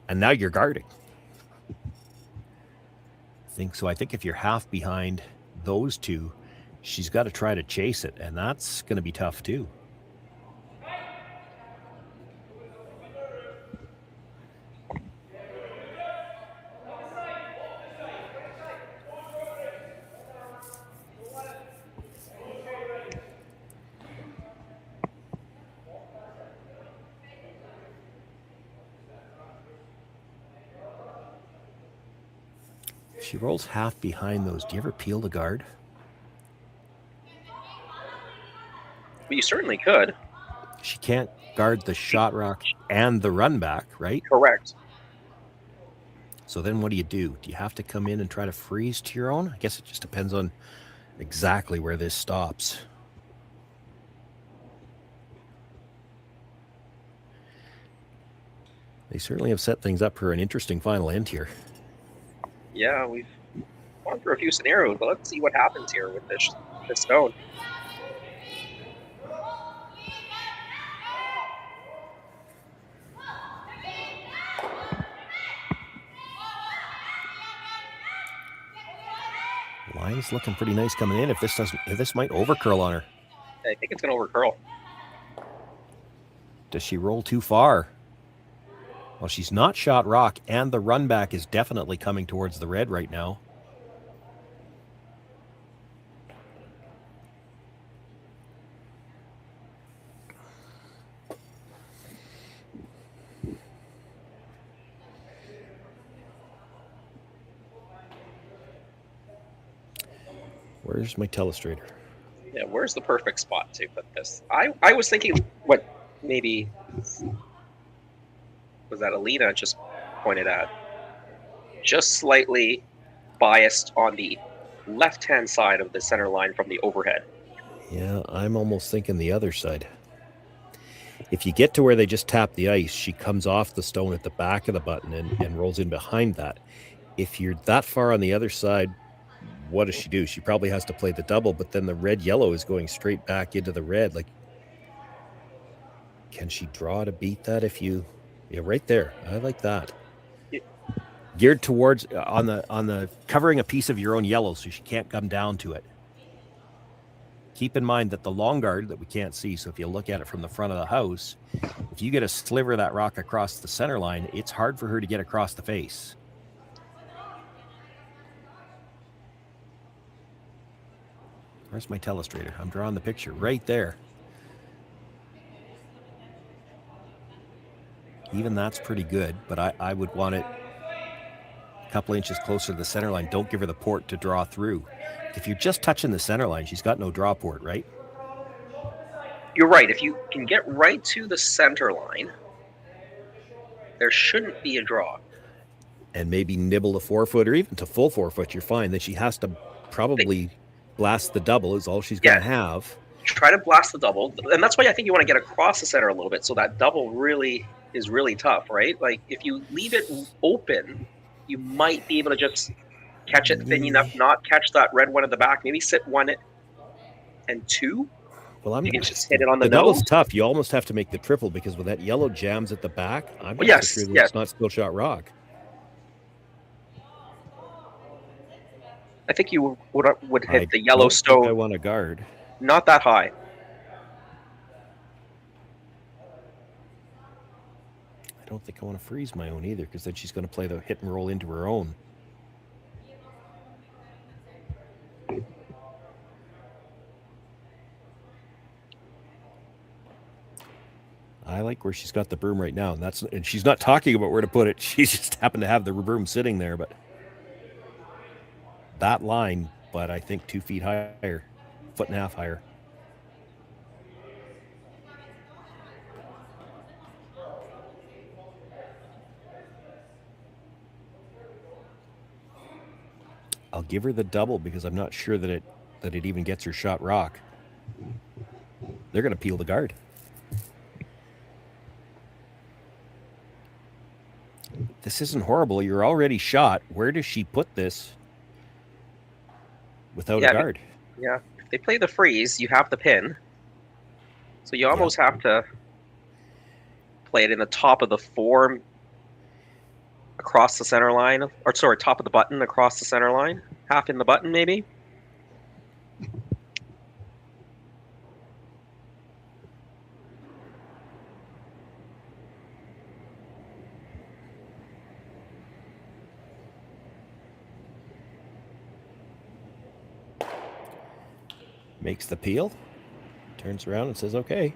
and now you're guarding. I think if you're half behind those two, she's got to try to chase it, and that's going to be tough too. She rolls half behind those. Do you ever peel the guard? Well, you certainly could. She can't guard the shot rock and the run back, right? Correct. So then what do? Do you have to come in and try to freeze to your own? I guess it just depends on exactly where this stops. They certainly have set things up for an interesting final end here. Yeah, we've gone through a few scenarios, but let's see what happens here with this stone. Line's looking pretty nice coming in. If this might overcurl on her. I think it's going to overcurl. Does she roll too far? Well, she's not shot rock, and the run back is definitely coming towards the red right now. Where's my telestrator? Yeah, where's the perfect spot to put this? I was thinking what maybe was that Alina just pointed out. Just slightly biased on the left-hand side of the center line from the overhead. Yeah, I'm almost thinking the other side. If you get to where they just tap the ice, she comes off the stone at the back of the button and rolls in behind that. If you're that far on the other side, what does she do? She probably has to play the double, but then the red-yellow is going straight back into the red. Like, can she draw to beat that if you... Yeah, right there. I like that. Yeah. Geared towards on the covering a piece of your own yellow so she can't come down to it. Keep in mind that the long guard that we can't see, so if you look at it from the front of the house, if you get a sliver of that rock across the center line, it's hard for her to get across the face. Where's my telestrator? I'm drawing the picture right there. Even that's pretty good, but I would want it a couple inches closer to the center line. Don't give her the port to draw through. If you're just touching the center line, she's got no draw port, right? You're right. If you can get right to the center line, there shouldn't be a draw. And maybe nibble a 4-foot or even to full 4-foot, you're fine. Then she has to probably blast the double is all she's going to have. Try to blast the double. And that's why I think you want to get across the center a little bit so that double really is really tough, right? Like if you leave it open, you might be able to just catch it thin enough, not catch that red one at the back, maybe sit 1 and 2. Well, you can just hit it on the nose. Double's tough. You almost have to make the triple because when that yellow jams at the back, I'm not so sure that it's not still shot rock. I think you would hit the yellow stone. I want a guard. Not that high. I don't think I want to freeze my own either because then she's going to play the hit and roll into her own. I like where she's got the broom right now, and she's not talking about where to put it. She just happened to have the broom sitting there, but that line, but I think 2 feet higher, 1.5 feet higher. I'll give her the double because I'm not sure that it even gets her shot rock. They're going to peel the guard. This isn't horrible. You're already shot. Where does she put this without a guard? Yeah, if they play the freeze, you have the pin. So you almost have to play it in the top of the form across the center line. Or sorry, top of the button across the center line. Half in the button, maybe. Makes the peel, turns around and says, okay,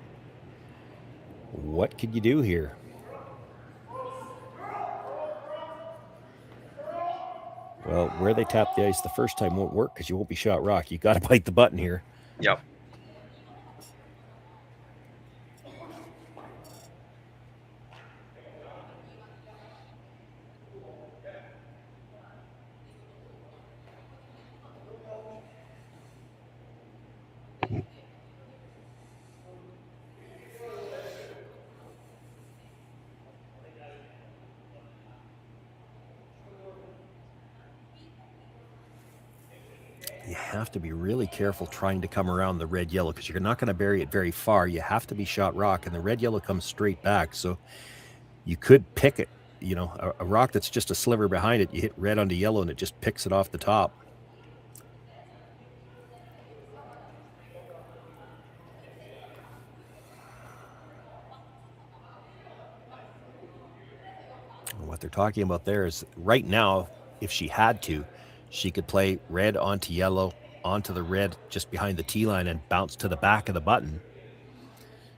what could you do here? Well, where they tap the ice the first time won't work because you won't be shot rock. You got to bite the button here. Yep. You have to be really careful trying to come around the red-yellow because you're not going to bury it very far. You have to be shot rock, and the red-yellow comes straight back. So you could pick it, you know, a rock that's just a sliver behind it. You hit red onto yellow, and it just picks it off the top. And what they're talking about there is right now, if she had to, she could play red onto yellow, onto the red just behind the T line and bounce to the back of the button.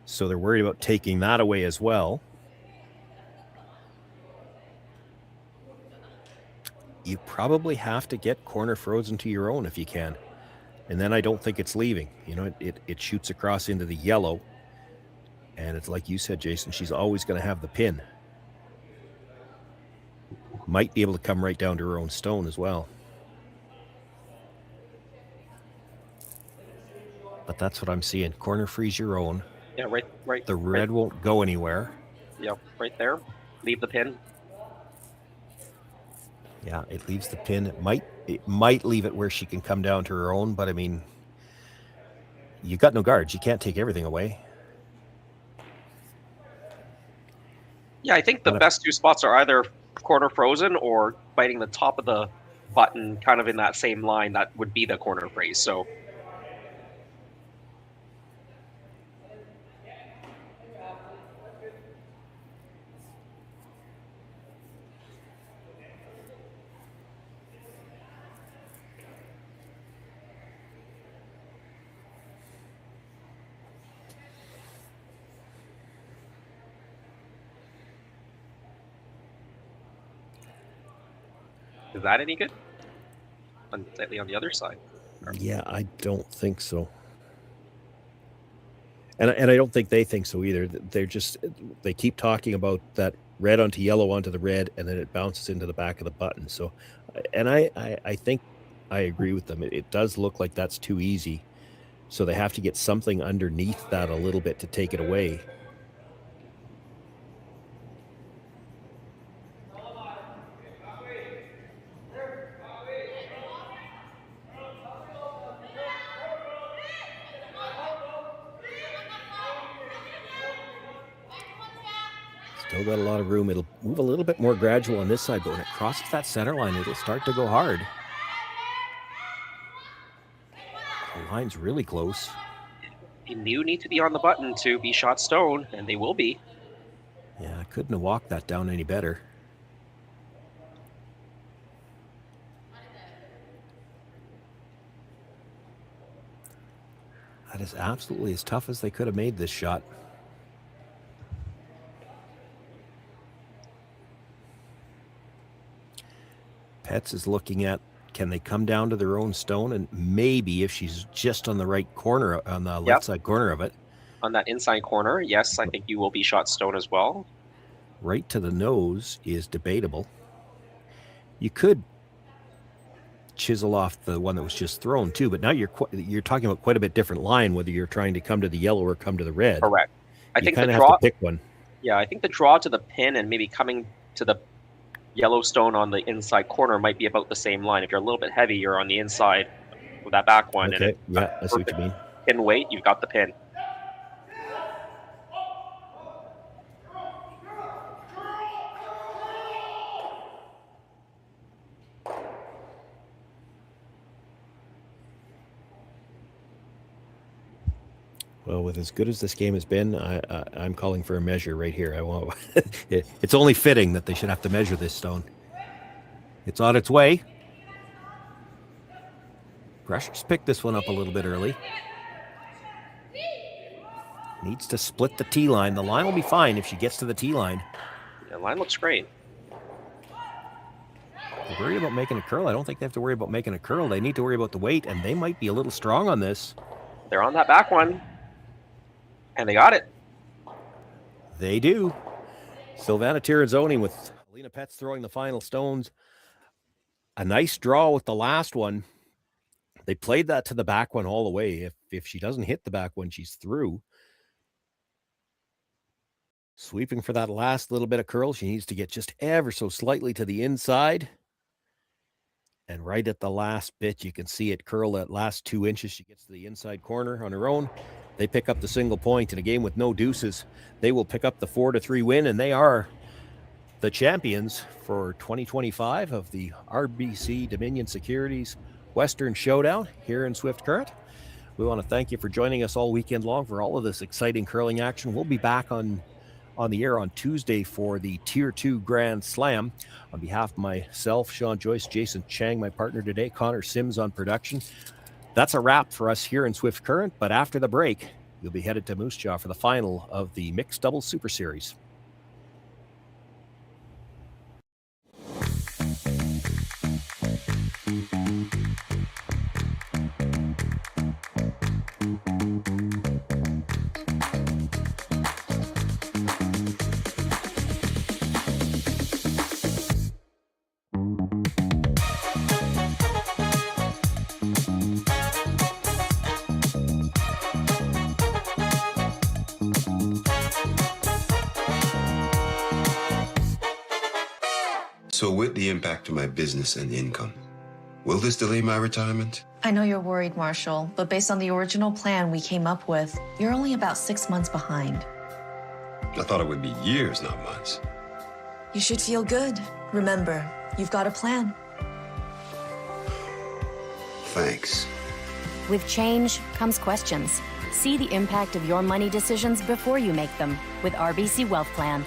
So they're worried about taking that away as well. You probably have to get corner frozen to your own if you can. And then I don't think it's leaving. You know, it shoots across into the yellow. And it's like you said, Jason, she's always going to have the pin. Might be able to come right down to her own stone as well. But that's what I'm seeing. Corner freeze your own. Yeah, right. The red won't go anywhere. Yeah, right there. Leave the pin. Yeah, it leaves the pin. It might leave it where she can come down to her own, but I mean, you got no guards. You can't take everything away. Yeah, I think the best two spots are either corner frozen or biting the top of the button kind of in that same line. That would be the corner freeze. So is that any good? Slightly on the other side. Yeah, I don't think so. And I don't think they think so either. They keep talking about that red onto yellow onto the red, and then it bounces into the back of the button. So, and I think I agree with them. It does look like that's too easy. So they have to get something underneath that a little bit to take it away. Still got a lot of room. It'll move a little bit more gradual on this side, but when it crosses that center line, it'll start to go hard. The line's really close. You need to be on the button to be shot stone, and they will be. Yeah, I couldn't have walked that down any better. That is absolutely as tough as they could have made this shot. Pets is looking at, can they come down to their own stone? And maybe if she's just on the right corner, on the left side corner of it. On that inside corner, yes, I think you will be shot stone as well. Right to the nose is debatable. You could chisel off the one that was just thrown too, but now you're talking about quite a bit different line, whether you're trying to come to the yellow or come to the red. Correct. I think the kind of draw, have to pick one. Yeah, I think the draw to the pin and maybe coming to the yellow stone on the inside corner might be about the same line. If you're a little bit heavy, you're on the inside with that back one. Okay, and yeah, I see what you mean. Pin weight, you've got the pin. Well, with as good as this game has been, I'm calling for a measure right here. I want. It's only fitting that they should have to measure this stone. It's on its way. Pressure's picked this one up a little bit early. Needs to split the tee line. The line will be fine if she gets to the tee line. The line looks great. They're worried about making a curl. I don't think they have to worry about making a curl. They need to worry about the weight, and they might be a little strong on this. They're on that back one. And they got it. They do. Silvana Tirinzoni with Alina Pets throwing the final stones. A nice draw with the last one. They played that to the back one all the way. If she doesn't hit the back one, she's through. Sweeping for that last little bit of curl. She needs to get just ever so slightly to the inside. And right at the last bit, you can see it curl that last 2 inches. She gets to the inside corner on her own. They pick up the single point in a game with no deuces. They will pick up the 4-3 win, and they are the champions for 2025 of the RBC Dominion Securities Western Showdown here in Swift Current. We want to thank you for joining us all weekend long for all of this exciting curling action. We'll be back on the air on Tuesday for the Tier 2 Grand Slam. On behalf of myself, Sean Joyce, Jason Chang, my partner today, Connor Sims on production. That's a wrap for us here in Swift Current, but after the break, you'll be headed to Moose Jaw for the final of the Mixed Doubles Super Series. So with the impact to my business and income, will this delay my retirement? I know you're worried, Marshall, but based on the original plan we came up with, you're only about 6 months behind. I thought it would be years, not months. You should feel good. Remember, you've got a plan. Thanks. With change comes questions. See the impact of your money decisions before you make them with RBC Wealth Plan.